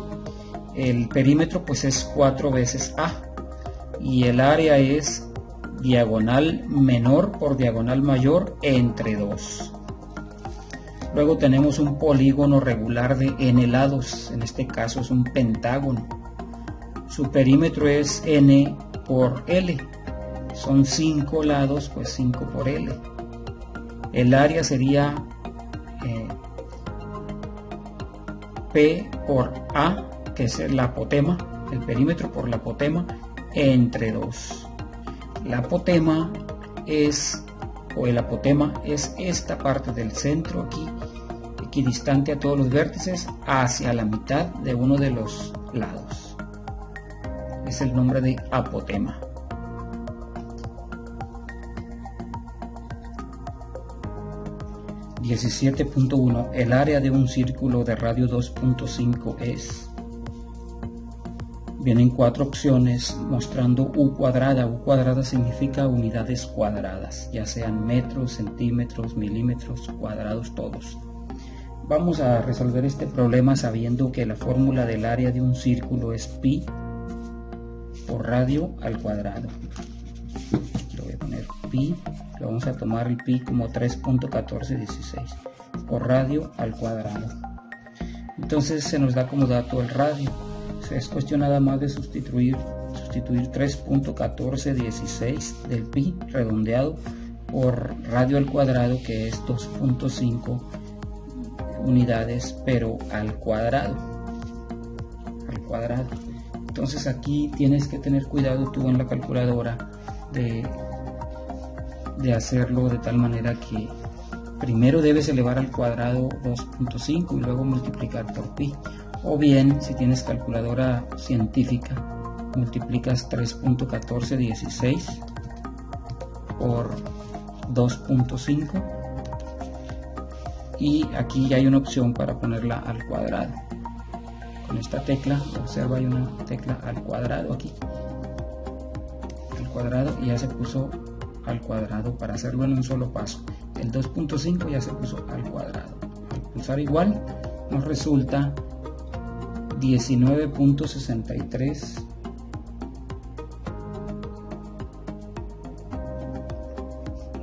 El perímetro pues es 4 veces A y el área es diagonal menor por diagonal mayor entre 2. Luego tenemos un polígono regular de n lados, en este caso es un pentágono. Su perímetro es n por L, son 5 lados, pues 5 por L. El área sería P por A, que es la apotema, el perímetro por la apotema, entre 2. La apotema es, o el apotema es esta parte del centro aquí, equidistante a todos los vértices, hacia la mitad de uno de los lados. es el nombre de apotema. (17.1) El área de un círculo de radio 2.5 es... Vienen 4 opciones mostrando U cuadrada. U cuadrada significa unidades cuadradas, ya sean metros, centímetros, milímetros, cuadrados, todos. Vamos a resolver este problema sabiendo que la fórmula del área de un círculo es pi por radio al cuadrado. Le voy a poner pi, le vamos a tomar el pi como 3.1416 por radio al cuadrado. Entonces se nos da como dato el radio. Es cuestión nada más de sustituir 3.1416 del pi redondeado por radio al cuadrado, que es 2.5 unidades, pero al cuadrado. Entonces aquí tienes que tener cuidado tú en la calculadora de hacerlo de tal manera que primero debes elevar al cuadrado 2.5 y luego multiplicar por pi. O bien, si tienes calculadora científica, multiplicas 3.1416 por 2.5 y aquí ya hay una opción para ponerla al cuadrado. Con esta tecla, observa, hay una tecla al cuadrado aquí. Al cuadrado, y ya se puso al cuadrado para hacerlo en un solo paso. El 2.5 ya se puso al cuadrado. Al pulsar igual, nos resulta 19.63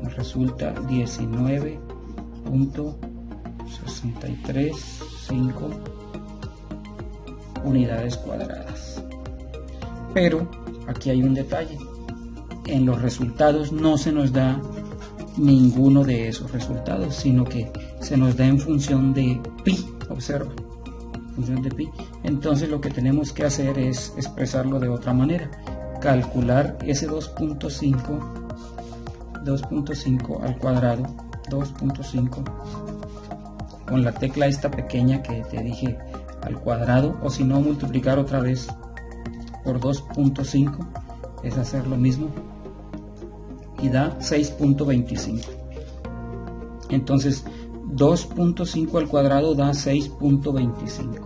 nos resulta 19.635 unidades cuadradas. Pero aquí hay un detalle: en los resultados no se nos da ninguno de esos resultados, sino que se nos da en función de pi. Observa, función de pi. Entonces lo que tenemos que hacer es expresarlo de otra manera, calcular ese 2.5 al cuadrado, 2.5 con la tecla esta pequeña que te dije al cuadrado, o si no multiplicar otra vez por 2.5, es hacer lo mismo y da 6.25. Entonces 2.5 al cuadrado da 6.25.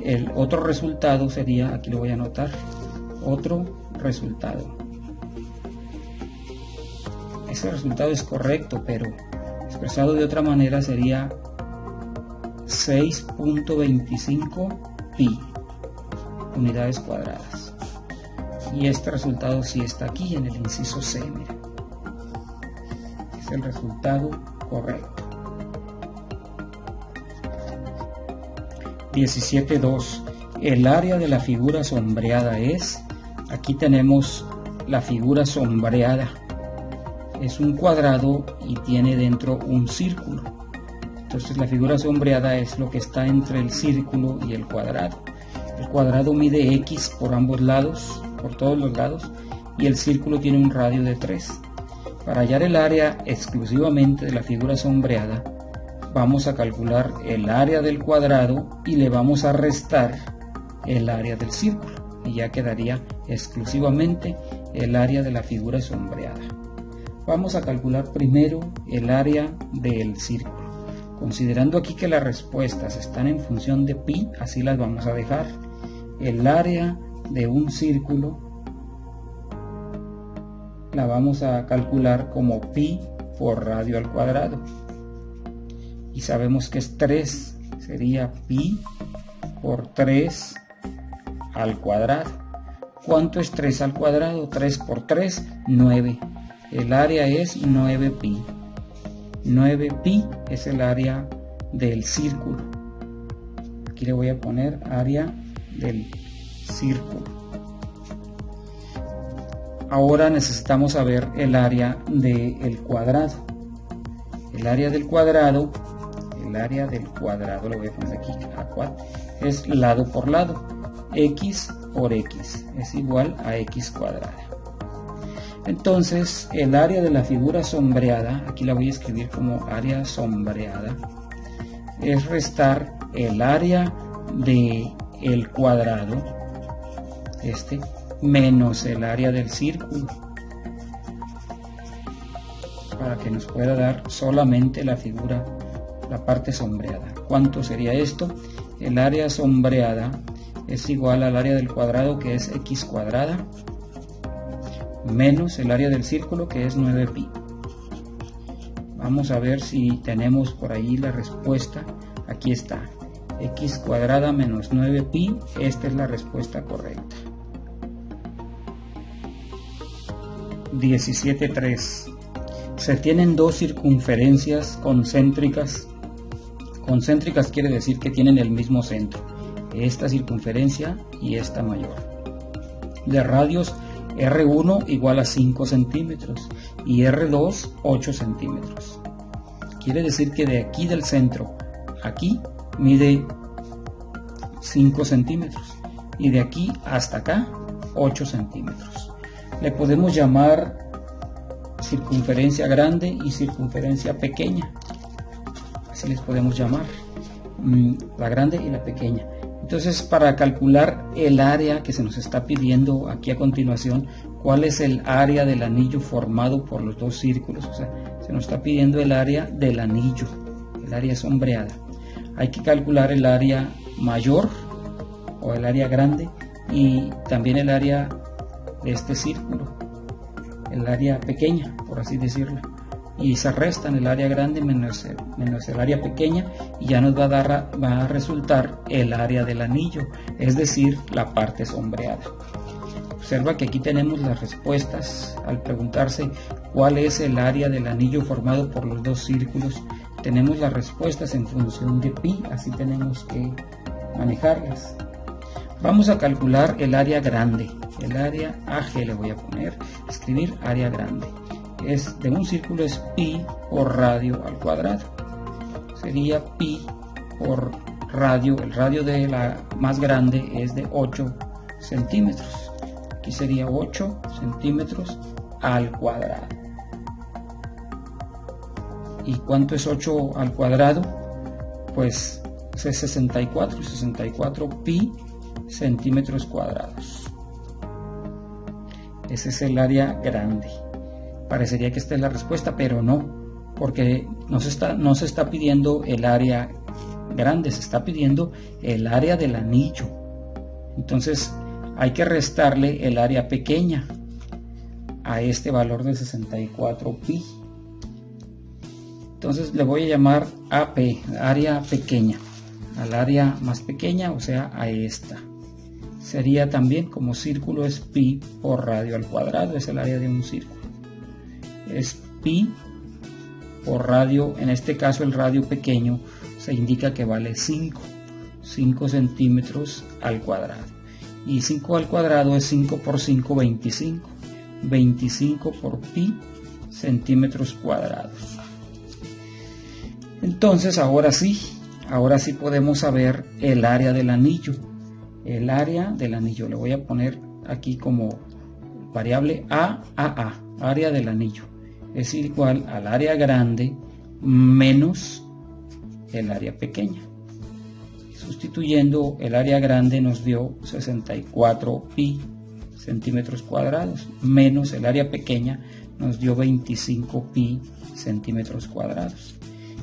El otro resultado sería, aquí lo voy a anotar, otro resultado. Ese resultado es correcto, pero expresado de otra manera sería 6.25 pi unidades cuadradas. Y este resultado sí está aquí en el inciso C, mira. Es el resultado correcto. 17.2. El área de la figura sombreada es... Aquí tenemos la figura sombreada. Es un cuadrado y tiene dentro un círculo. Entonces la figura sombreada es lo que está entre el círculo y el cuadrado. El cuadrado mide x por ambos lados, por todos los lados, y el círculo tiene un radio de 3. Para hallar el área exclusivamente de la figura sombreada, vamos a calcular el área del cuadrado y le vamos a restar el área del círculo, y ya quedaría exclusivamente el área de la figura sombreada. Vamos a calcular primero el área del círculo. Considerando aquí que las respuestas están en función de pi, así las vamos a dejar. El área de un círculo la vamos a calcular como pi por radio al cuadrado. Y sabemos que es 3, sería pi por 3 al cuadrado. ¿Cuánto es 3 al cuadrado? 3 por 3, 9. El área es 9 pi. 9 pi es el área del círculo. Aquí le voy a poner área del círculo. Ahora necesitamos saber el área del cuadrado. El área del cuadrado, lo voy a poner aquí, es lado por lado. X por x es igual a x cuadrada. Entonces el área de la figura sombreada, aquí la voy a escribir como área sombreada, es restar el área del cuadrado menos el área del círculo, para que nos pueda dar solamente la figura, la parte sombreada. ¿Cuánto sería esto? El área sombreada es igual al área del cuadrado, que es x cuadrada, menos el área del círculo, que es 9pi. Vamos a ver si tenemos por ahí la respuesta. Aquí está, x cuadrada menos 9pi. Esta es la respuesta correcta. 17.3. Se tienen dos circunferencias concéntricas. Concéntricas quiere decir que tienen el mismo centro. Esta circunferencia y esta mayor. De radios R1 igual a 5 centímetros y R2 8 centímetros. Quiere decir que de aquí del centro, aquí mide 5 centímetros y de aquí hasta acá 8 centímetros. Le podemos llamar circunferencia grande y circunferencia pequeña. Así les podemos llamar, la grande y la pequeña. Entonces, para calcular el área que se nos está pidiendo aquí a continuación, ¿cuál es el área del anillo formado por los dos círculos? O sea, se nos está pidiendo el área del anillo, el área sombreada. Hay que calcular el área mayor o el área grande y también el área de este círculo, el área pequeña, por así decirlo. Y se restan el área grande menos el área pequeña y ya nos va a resultar el área del anillo, es decir, la parte sombreada. Observa que aquí tenemos las respuestas al preguntarse cuál es el área del anillo formado por los dos círculos. Tenemos las respuestas en función de pi, así tenemos que manejarlas. Vamos a calcular el área grande, el área AG le voy a poner, escribir área grande. De un círculo es pi por radio al cuadrado. Sería pi por radio, el radio de la más grande es de 8 centímetros. Aquí sería 8 centímetros al cuadrado. ¿Y cuánto es 8 al cuadrado? Pues es 64, 64 pi centímetros cuadrados. Ese es el área grande. Parecería que esta es la respuesta, pero no, porque no se está pidiendo el área grande, se está pidiendo el área del anillo. Entonces hay que restarle el área pequeña a este valor de 64 pi. Entonces le voy a llamar AP, área pequeña, al área más pequeña, o sea, a esta. Sería también, como círculo es pi por radio al cuadrado, es el área de un círculo. Es pi por radio, en este caso el radio pequeño se indica que vale 5 centímetros al cuadrado. Y 5 al cuadrado es 5 por 5, 25. 25 por pi centímetros cuadrados. Entonces ahora sí podemos saber el área del anillo. El área del anillo, le voy a poner aquí como variable AAA, área del anillo. Es igual al área grande menos el área pequeña. Sustituyendo, el área grande nos dio 64 pi centímetros cuadrados, menos el área pequeña nos dio 25 pi centímetros cuadrados.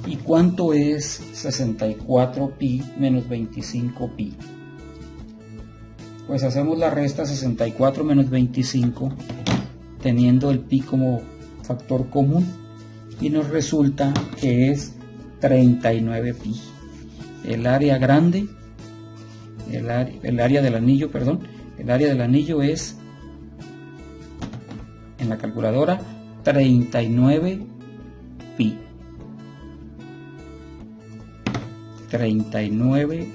¿Y cuánto es 64 pi menos 25 pi? Pues hacemos la resta 64 menos 25, teniendo el pi como factor común, y nos resulta que es 39 pi. El área grande, el área del anillo, perdón, el área del anillo es, en la calculadora, 39 pi. 39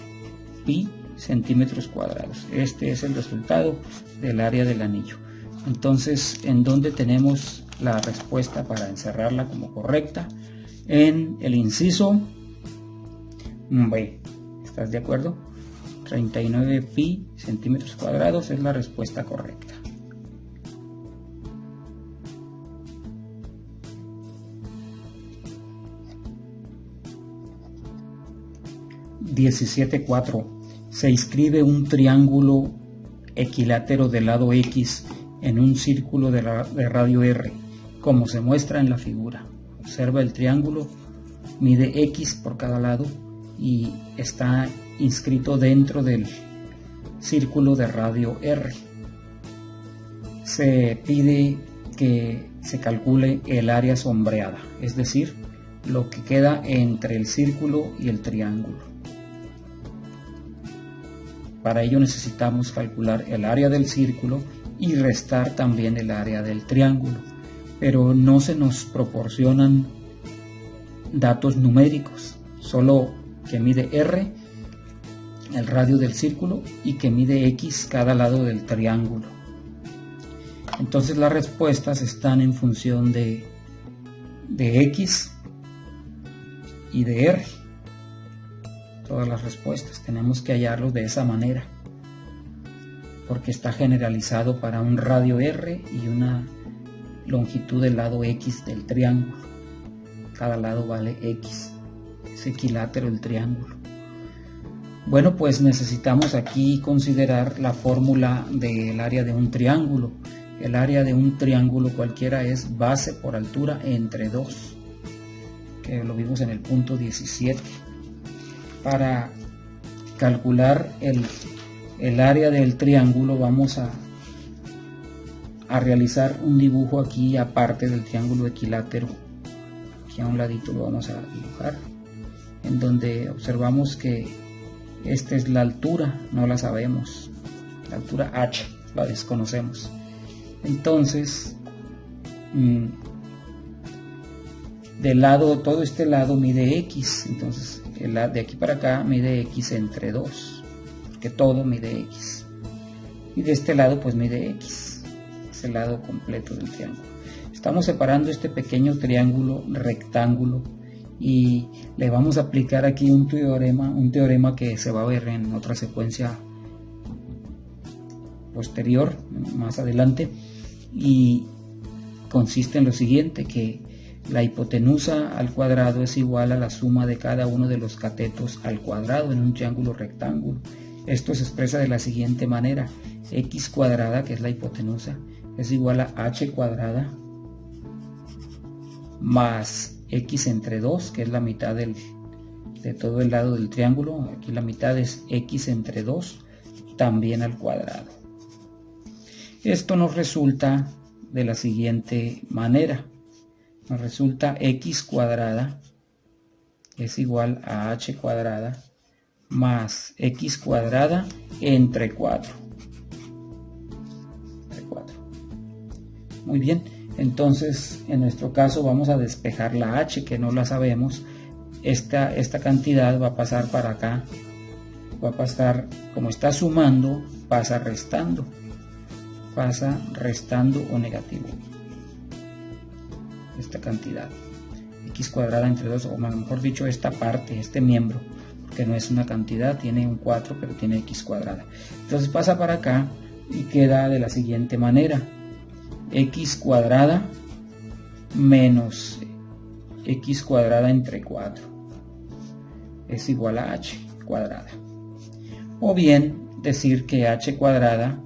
pi centímetros cuadrados. Este es el resultado del área del anillo. Entonces, ¿en dónde tenemos la respuesta para encerrarla como correcta? En el inciso B. ¿Estás de acuerdo? 39 pi centímetros cuadrados es la respuesta correcta. (17.4) Se inscribe un triángulo equilátero del lado X en un círculo de radio R, como se muestra en la figura. Observa el triángulo, mide X por cada lado y está inscrito dentro del círculo de radio R. Se pide que se calcule el área sombreada, es decir, lo que queda entre el círculo y el triángulo. Para ello necesitamos calcular el área del círculo y restar también el área del triángulo, pero no se nos proporcionan datos numéricos, solo que mide R, el radio del círculo, y que mide X cada lado del triángulo. Entonces las respuestas están en función de X y de R. Todas las respuestas tenemos que hallarlos de esa manera, porque está generalizado para un radio R y una longitud del lado X del triángulo. Cada lado vale X, es equilátero el triángulo. Bueno, pues necesitamos aquí considerar la fórmula del área de un triángulo. El área de un triángulo cualquiera es base por altura entre 2, que lo vimos en el punto 17. Para calcular el área del triángulo vamos a realizar un dibujo aquí aparte del triángulo equilátero. Aquí a un ladito lo vamos a dibujar, en donde observamos que esta es la altura, no la sabemos, la altura H la desconocemos. Entonces del lado, todo este lado mide X, entonces de aquí para acá mide X entre 2, porque todo mide X, y de este lado pues mide X, es el lado completo del triángulo. Estamos separando este pequeño triángulo rectángulo y le vamos a aplicar aquí un teorema que se va a ver en otra secuencia posterior, más adelante, y consiste en lo siguiente, que la hipotenusa al cuadrado es igual a la suma de cada uno de los catetos al cuadrado en un triángulo rectángulo. Esto se expresa de la siguiente manera: x cuadrada, que es la hipotenusa, es igual a h cuadrada más x entre 2, que es la mitad de todo el lado del triángulo. Aquí la mitad es x entre 2, también al cuadrado. Esto nos resulta de la siguiente manera: nos resulta x cuadrada es igual a h cuadrada más x cuadrada entre 4. Muy bien, entonces en nuestro caso vamos a despejar la h, que no la sabemos. Esta cantidad va a pasar para acá, va a pasar, como está sumando, pasa restando o negativo esta cantidad, x cuadrada entre 2, o mejor dicho, esta parte, este miembro, porque no es una cantidad, tiene un 4, pero tiene x cuadrada. Entonces pasa para acá y queda de la siguiente manera: x cuadrada menos x cuadrada entre 4 es igual a h cuadrada. O bien decir que h cuadrada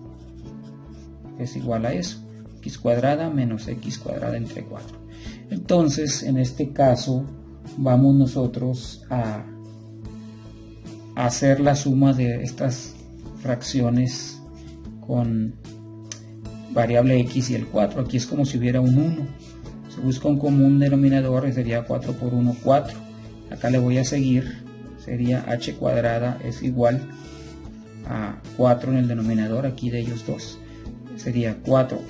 es igual a eso, x cuadrada menos x cuadrada entre 4. Entonces, en este caso, vamos nosotros a hacer la suma de estas fracciones con variable x y el 4. Aquí es como si hubiera un 1. Se busca un común denominador y sería 4 por 1, 4. Acá le voy a seguir, sería h cuadrada es igual a 4 en el denominador, aquí de ellos dos. Sería 4,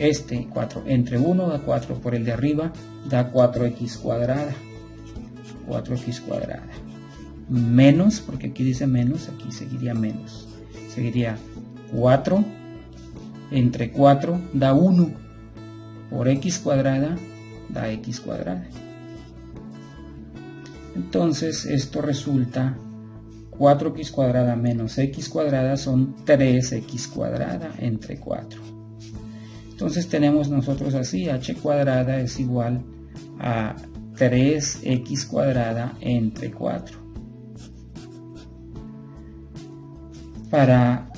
4 entre 1 da 4 por el de arriba, da 4x cuadrada. 4x cuadrada. Menos, porque aquí dice menos, aquí seguiría menos. Seguiría 4 entre 4 da 1 por x cuadrada, da x cuadrada. Entonces esto resulta 4x cuadrada menos x cuadrada son 3x cuadrada entre 4. Entonces tenemos nosotros así: h cuadrada es igual a 3x cuadrada entre 4. Para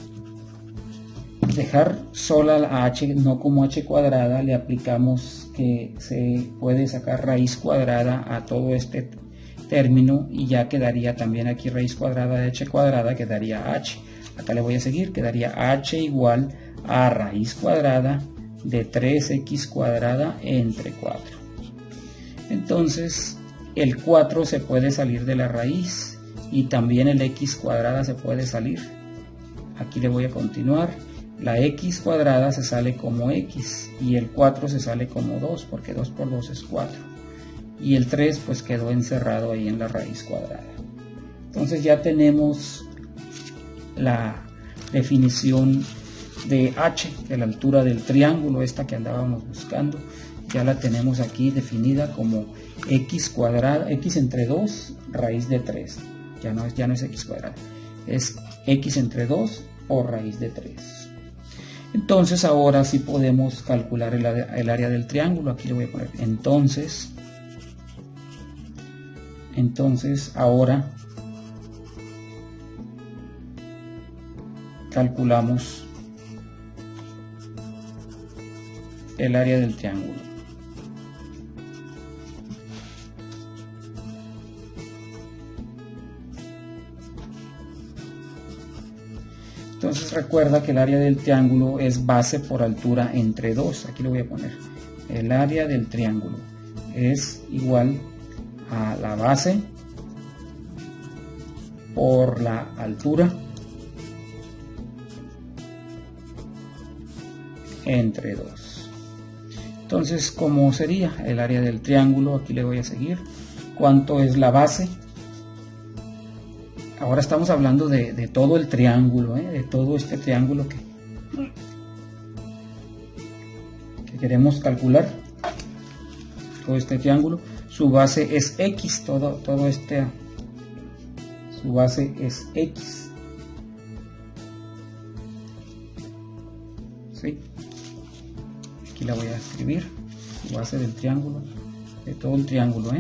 dejar sola la h, no como h cuadrada, le aplicamos que se puede sacar raíz cuadrada a todo este término y ya quedaría también aquí raíz cuadrada de h cuadrada, quedaría h. Acá le voy a seguir, quedaría h igual a raíz cuadrada de 3x cuadrada entre 4. Entonces el 4 se puede salir de la raíz y también el x cuadrada se puede salir. Aquí le voy a continuar. La x cuadrada se sale como x y el 4 se sale como 2 porque 2 por 2 es 4. Y el 3 pues quedó encerrado ahí en la raíz cuadrada. Entonces ya tenemos la definición de h, de la altura del triángulo, esta que andábamos buscando. Ya la tenemos aquí definida como x cuadrada, x entre 2 raíz de 3. Ya no es x cuadrada, es x entre 2 por raíz de 3. Entonces ahora sí podemos calcular el área del triángulo. Aquí le voy a poner entonces ahora calculamos el área del triángulo. Entonces recuerda que el área del triángulo es base por altura entre 2. Aquí lo voy a poner. El área del triángulo es igual a la base por la altura entre 2. Entonces, ¿cómo sería el área del triángulo? Aquí le voy a seguir. ¿Cuánto es la base? Ahora estamos hablando de todo el triángulo, de todo este triángulo que queremos calcular. Todo este triángulo, su base es x, su base es x. ¿Sí? Aquí la voy a escribir, su base del triángulo, de todo el triángulo,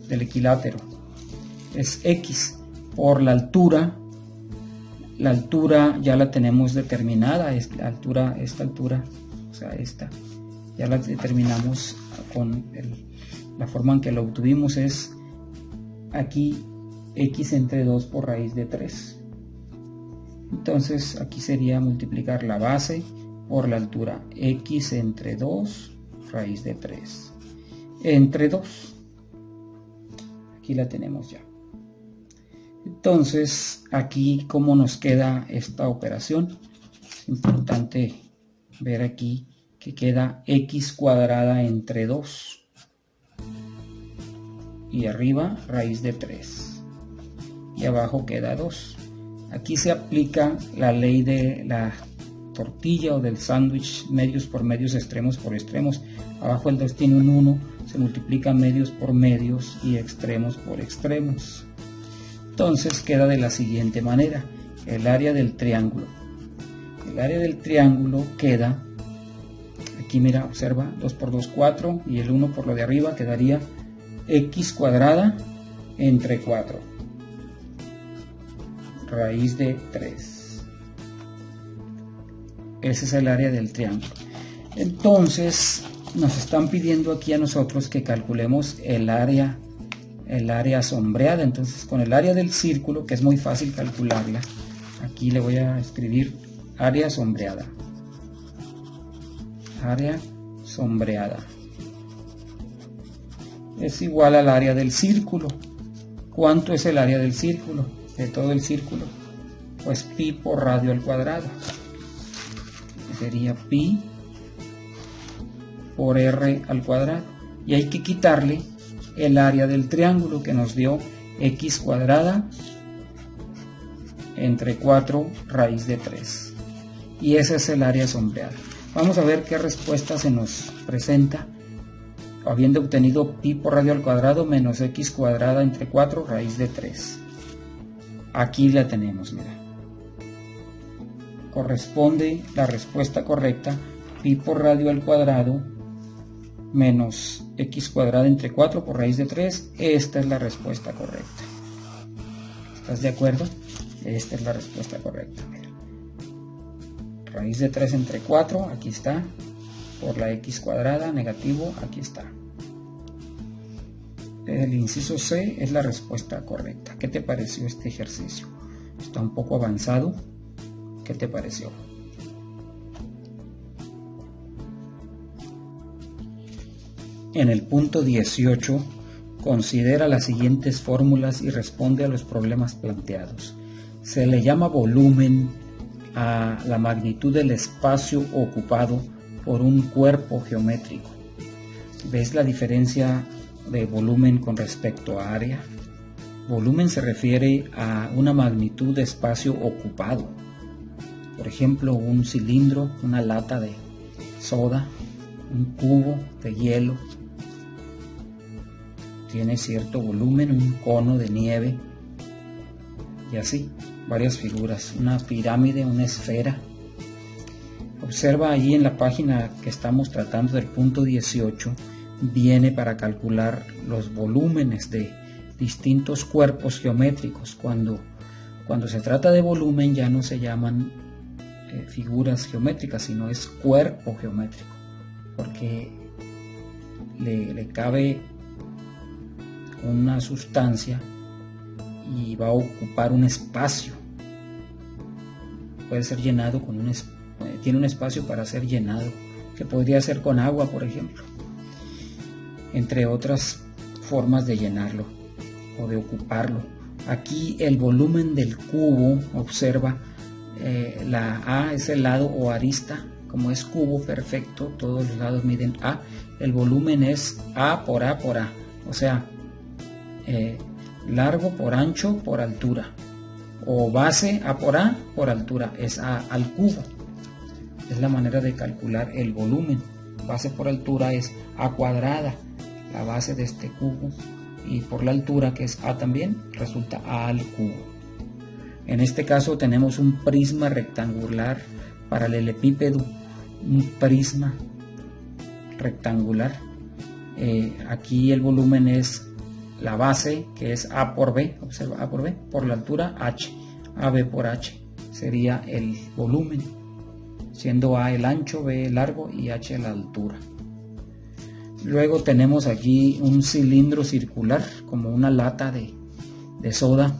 del equilátero, es x. Por la altura ya la tenemos determinada, esta altura, o sea, esta, ya la determinamos con la forma en que lo obtuvimos, es aquí x entre 2 por raíz de 3. Entonces aquí sería multiplicar la base por la altura, x entre 2 raíz de 3 entre 2. Aquí la tenemos ya. Entonces aquí cómo nos queda esta operación. Es importante ver aquí que queda x cuadrada entre 2 y arriba raíz de 3 y abajo queda 2. Aquí se aplica la ley de la tortilla o del sándwich, medios por medios, extremos por extremos. Abajo el 2 tiene un 1, se multiplica medios por medios y extremos por extremos. Entonces queda de la siguiente manera, el área del triángulo. El área del triángulo queda, aquí mira, observa, 2 por 2, 4, y el 1 por lo de arriba quedaría x cuadrada entre 4, raíz de 3. Ese es el área del triángulo. Entonces nos están pidiendo aquí a nosotros que calculemos el área sombreada. Entonces con el área del círculo, que es muy fácil calcularla, aquí le voy a escribir área sombreada. Área sombreada es igual al área del círculo. ¿Cuánto es el área del círculo? De todo el círculo, pues pi por radio al cuadrado. Sería pi por r al cuadrado. Y hay que quitarle el área del triángulo que nos dio x cuadrada entre 4 raíz de 3. Y ese es el área sombreada. Vamos a ver qué respuesta se nos presenta habiendo obtenido pi por radio al cuadrado menos x cuadrada entre 4 raíz de 3. Aquí la tenemos, mira. Corresponde la respuesta correcta, pi por radio al cuadrado menos x cuadrada entre 4 por raíz de 3. Esta es la respuesta correcta. ¿Estás de acuerdo? Esta es la respuesta correcta. Mira. raíz de 3 entre 4, aquí está, por la x cuadrada, negativo, aquí está. El inciso C es la respuesta correcta. ¿Qué te pareció este ejercicio? Está un poco avanzado. ¿Qué te pareció? En el punto 18, considera las siguientes fórmulas y responde a los problemas planteados. Se le llama volumen a la magnitud del espacio ocupado por un cuerpo geométrico. ¿Ves la diferencia de volumen con respecto a área? Volumen se refiere a una magnitud de espacio ocupado. Por ejemplo, un cilindro, una lata de soda, un cubo de hielo, tiene cierto volumen, un cono de nieve y así, varias figuras, una pirámide, una esfera. Observa allí en la página que estamos tratando del punto 18, viene para calcular los volúmenes de distintos cuerpos geométricos. Cuando se trata de volumen ya no se llaman figuras geométricas, sino es cuerpo geométrico, porque le cabe una sustancia y va a ocupar un espacio. Puede ser llenado con tiene un espacio para ser llenado, que podría ser con agua, por ejemplo, entre otras formas de llenarlo o de ocuparlo. Aquí el volumen del cubo, observa, la A es el lado o arista, como es cubo perfecto, todos los lados miden A, el volumen es A por A por A, o sea, largo por ancho por altura, o base A por altura, es A al cubo. Es la manera de calcular el volumen. Base por altura es A cuadrada, la base de este cubo, y por la altura, que es A también, resulta A al cubo. En este caso tenemos un prisma rectangular paralelepípedo, un prisma rectangular. Aquí el volumen es la base, que es A por B, observa, A por B, por la altura H, AB por H, sería el volumen, siendo A el ancho, B el largo y H la altura. Luego tenemos aquí un cilindro circular, como una lata de soda,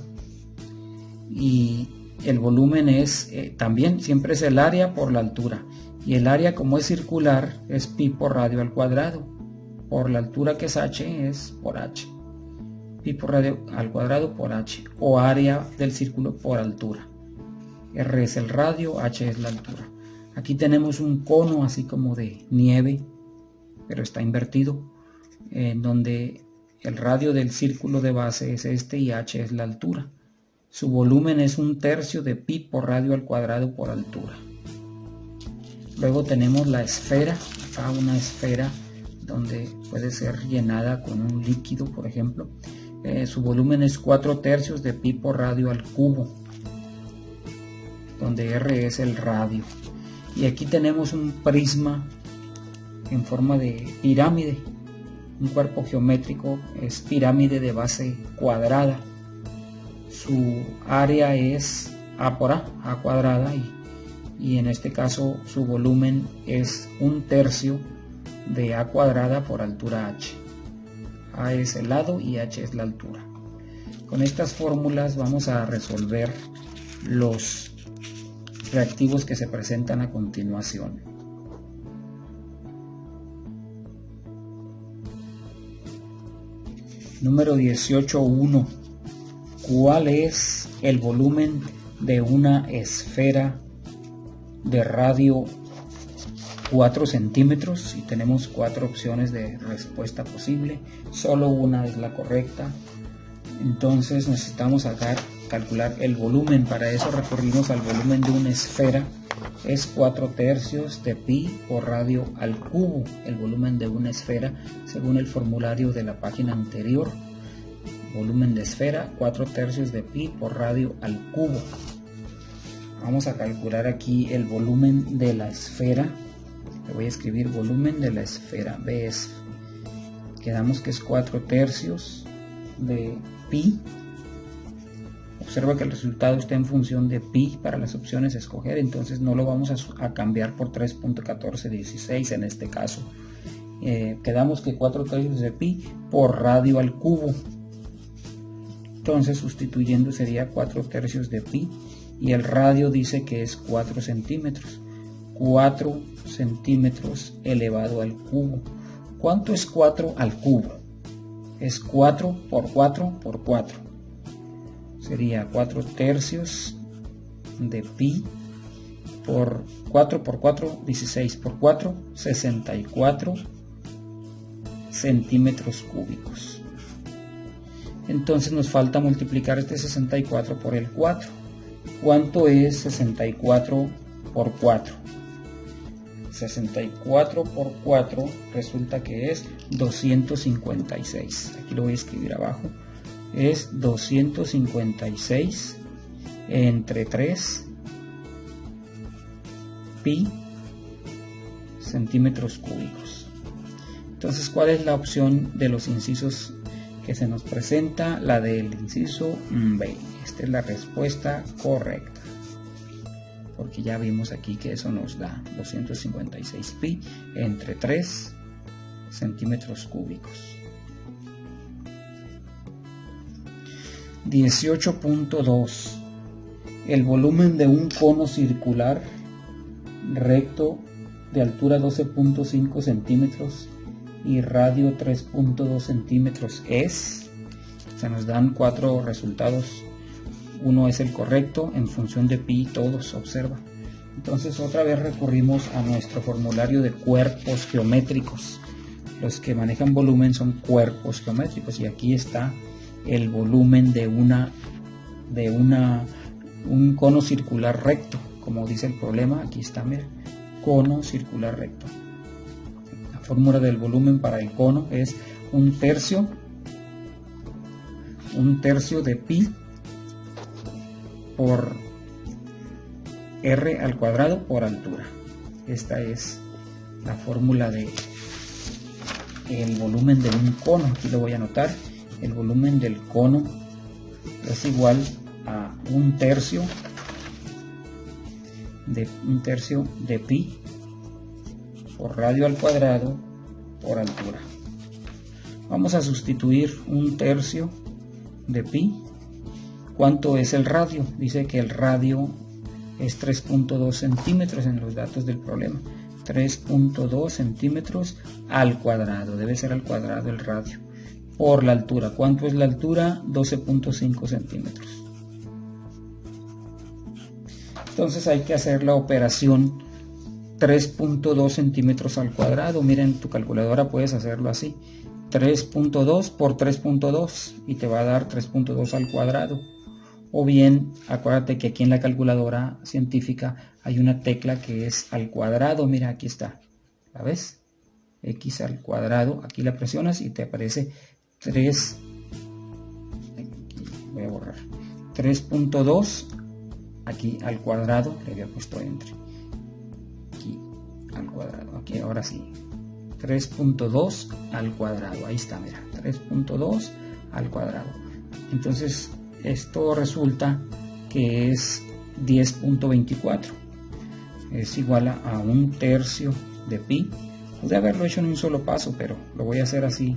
y el volumen es también, siempre es el área por la altura, y el área, como es circular, es pi por radio al cuadrado, por la altura, que es H, es por H, pi por radio al cuadrado por H, o área del círculo por altura. R es el radio, H es la altura. Aquí tenemos un cono así como de nieve, pero está invertido, en donde el radio del círculo de base es este y H es la altura. Su volumen es 1/3 de pi por radio al cuadrado por altura. Luego tenemos la esfera, acá una esfera donde puede ser llenada con un líquido, por ejemplo. Su volumen es 4/3 de pi por radio al cubo, donde R es el radio. Y aquí tenemos un prisma en forma de pirámide, un cuerpo geométrico, es pirámide de base cuadrada. Su área es A por A cuadrada, y en este caso su volumen es 1/3 de A cuadrada por altura H. A es el lado y H es la altura. Con estas fórmulas vamos a resolver los reactivos que se presentan a continuación. Número 18.1. ¿Cuál es el volumen de una esfera de radio 4 centímetros? Y tenemos 4 opciones de respuesta posible, solo una es la correcta. Entonces necesitamos calcular el volumen. Para eso recurrimos al volumen de una esfera, es 4/3 de pi por radio al cubo, el volumen de una esfera según el formulario de la página anterior. Volumen de esfera, 4/3 de pi por radio al cubo. Vamos a calcular aquí el volumen de la esfera. Le voy a escribir volumen de la esfera, ¿ves? Quedamos que es 4/3 de pi Observa que el resultado está en función de pi para las opciones a escoger, entonces no lo vamos a cambiar por 3.1416 en este caso. Quedamos que 4 tercios de pi por radio al cubo. Entonces sustituyendo sería 4 tercios de pi y el radio dice que es 4 centímetros. 4 centímetros elevado al cubo. ¿Cuánto es 4 al cubo? Es 4 por 4 por 4. Sería 4 tercios de pi por 4 por 4, 16 por 4, 64 centímetros cúbicos. Entonces nos falta multiplicar este 64 por el 4. ¿Cuánto es 64 por 4? 64 por 4 resulta que es 256. Aquí lo voy a escribir abajo. Es 256 entre 3 pi centímetros cúbicos. Entonces, ¿cuál es la opción de los incisos que se nos presenta? La del inciso B. Esta es la respuesta correcta, porque ya vimos aquí que eso nos da 256 pi entre 3 centímetros cúbicos. 18.2. El volumen de un cono circular recto de altura 12.5 centímetros y radio 3.2 centímetros es. Se nos dan 4 resultados. Uno es el correcto en función de pi, todos, observa. Entonces otra vez recurrimos a nuestro formulario de cuerpos geométricos. Los que manejan volumen son cuerpos geométricos y aquí está el volumen de un cono circular recto, como dice el problema. Aquí está, mira, cono circular recto. La fórmula del volumen para el cono es un tercio de pi por r al cuadrado por altura. Esta es la fórmula de el volumen de un cono. Aquí lo voy a anotar. El volumen del cono es igual a un tercio de pi por radio al cuadrado por altura. Vamos a sustituir un tercio de pi. ¿Cuánto es el radio? Dice que el radio es 3.2 centímetros en los datos del problema. 3.2 centímetros al cuadrado. Debe ser al cuadrado el radio. Por la altura. ¿Cuánto es la altura? 12.5 centímetros. Entonces hay que hacer la operación 3.2 centímetros al cuadrado. Mira, en tu calculadora puedes hacerlo así. 3.2 por 3.2 y te va a dar 3.2 al cuadrado. O bien, acuérdate que aquí en la calculadora científica hay una tecla que es al cuadrado. Mira, aquí está. ¿La ves? X al cuadrado. Aquí la presionas y te aparece 3. Voy a borrar. 3.2 aquí al cuadrado. Le había puesto entre. Aquí al cuadrado. Aquí ahora sí. 3.2 al cuadrado. Ahí está, mira. 3.2 al cuadrado. Entonces, esto resulta que es 10.24. Es igual a un tercio de pi. Pude haberlo hecho en un solo paso, pero lo voy a hacer así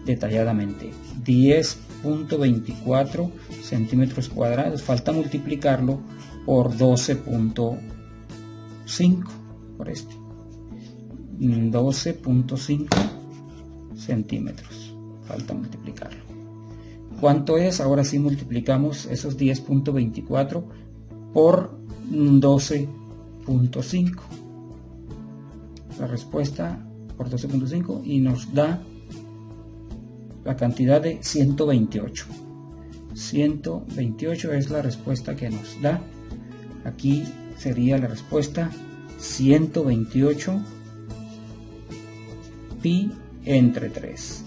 detalladamente. 10.24 centímetros cuadrados. Falta multiplicarlo por 12.5. Por este. 12.5 centímetros. Falta multiplicarlo. ¿Cuánto es? Ahora sí multiplicamos esos 10.24 por 12.5. La respuesta por 12.5 y nos da la cantidad de 128. 128 es la respuesta que nos da. Aquí sería la respuesta 128 pi entre 3.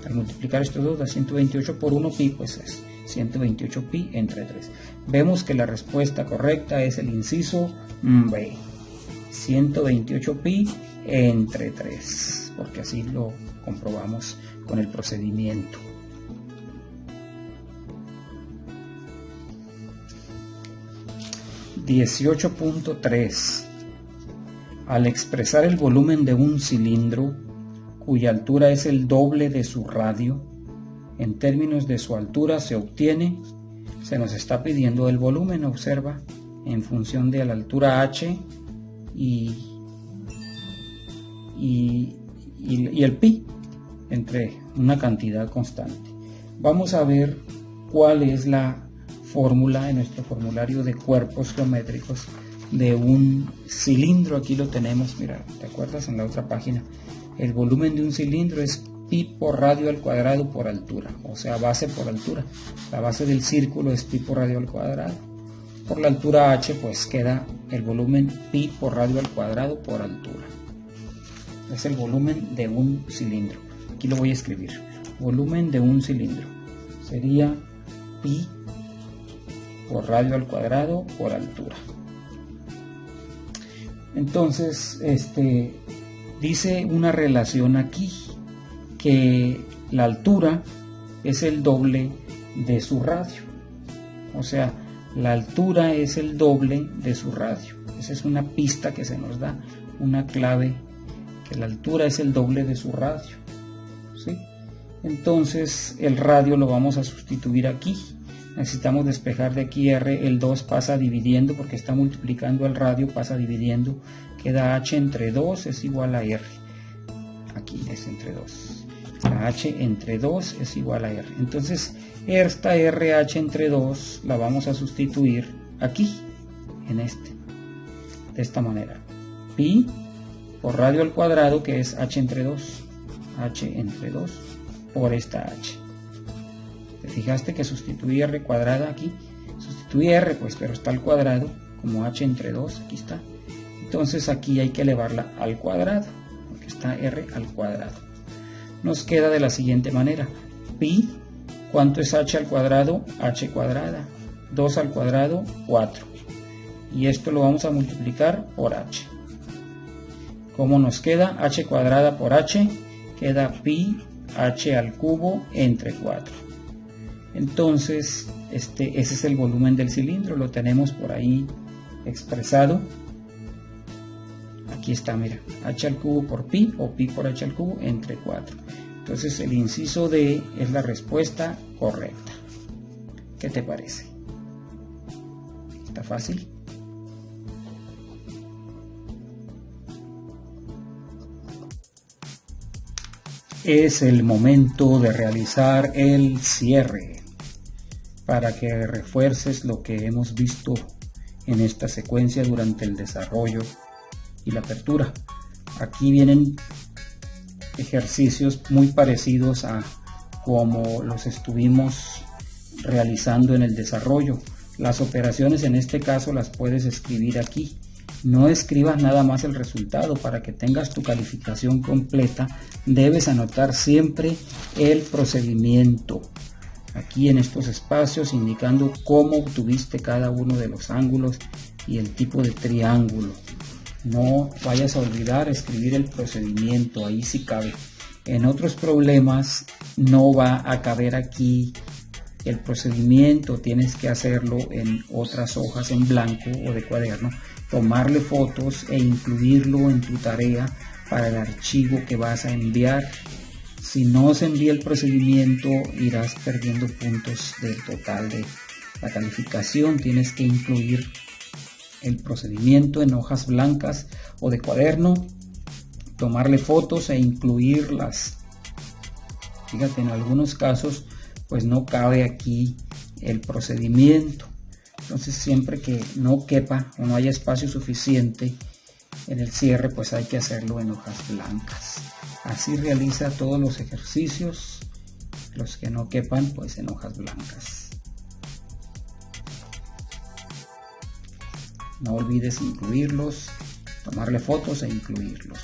Al multiplicar estos dos, da 128 por 1 pi, pues es 128 pi entre 3. Vemos que la respuesta correcta es el inciso B. 128 pi entre 3, porque así lo comprobamos con el procedimiento. 18.3. Al expresar el volumen de un cilindro cuya altura es el doble de su radio, en términos de su altura se nos está pidiendo el volumen, observa, en función de la altura h y el pi, entre una cantidad constante. Vamos a ver cuál es la fórmula en nuestro formulario de cuerpos geométricos de un cilindro. Aquí lo tenemos, mira, ¿te acuerdas? En la otra página, el volumen de un cilindro es pi por radio al cuadrado por altura, o sea, base por altura. La base del círculo es pi por radio al cuadrado. Por la altura h, pues queda el volumen pi por radio al cuadrado por altura. Es el volumen de un cilindro. Aquí lo voy a escribir. Volumen de un cilindro sería pi por radio al cuadrado por altura. Entonces, dice una relación aquí, que la altura es el doble de su radio. O sea, la altura es el doble de su radio. Esa es una pista que se nos da, una clave, que la altura es el doble de su radio, ¿sí? Entonces el radio lo vamos a sustituir aquí. Necesitamos despejar de aquí r, el 2 pasa dividiendo, porque está multiplicando el radio, pasa dividiendo, queda h entre 2 es igual a r. Aquí es entre 2. La h entre 2 es igual a r. Entonces esta RH entre 2 la vamos a sustituir aquí, en de esta manera. Pi por radio al cuadrado, que es h entre 2. H entre 2 por esta h. ¿Te fijaste que sustituí r cuadrada aquí? Sustituí r, pues, pero está al cuadrado, como h entre 2, aquí está. Entonces aquí hay que elevarla al cuadrado, porque está r al cuadrado. Nos queda de la siguiente manera. Pi, ¿cuánto es h al cuadrado? H cuadrada. 2 al cuadrado, 4. Y esto lo vamos a multiplicar por h. ¿Cómo nos queda? H cuadrada por h, queda pi h al cubo entre 4. Entonces, ese es el volumen del cilindro, lo tenemos por ahí expresado. Aquí está, mira, h al cubo por pi, o pi por h al cubo entre 4. Entonces el inciso D es la respuesta correcta. ¿Qué te parece? ¿Está fácil? Es el momento de realizar el cierre para que refuerces lo que hemos visto en esta secuencia durante el desarrollo y la apertura. Aquí vienen ejercicios muy parecidos a como los estuvimos realizando en el desarrollo. Las operaciones en este caso las puedes escribir aquí. No escribas nada más el resultado. Para que tengas tu calificación completa, debes anotar siempre el procedimiento aquí en estos espacios, indicando cómo obtuviste cada uno de los ángulos y el tipo de triángulo. No vayas a olvidar escribir el procedimiento, ahí sí cabe. En otros problemas no va a caber aquí el procedimiento, tienes que hacerlo en otras hojas en blanco o de cuaderno, tomarle fotos e incluirlo en tu tarea para el archivo que vas a enviar. Si no se envía el procedimiento, irás perdiendo puntos del total de la calificación. Tienes que incluir el procedimiento en hojas blancas o de cuaderno, tomarle fotos e incluirlas. Fíjate, en algunos casos pues no cabe aquí el procedimiento. Entonces siempre que no quepa o no haya espacio suficiente en el cierre, pues hay que hacerlo en hojas blancas. Así realiza todos los ejercicios, los que no quepan pues en hojas blancas. No olvides incluirlos, tomarle fotos e incluirlos.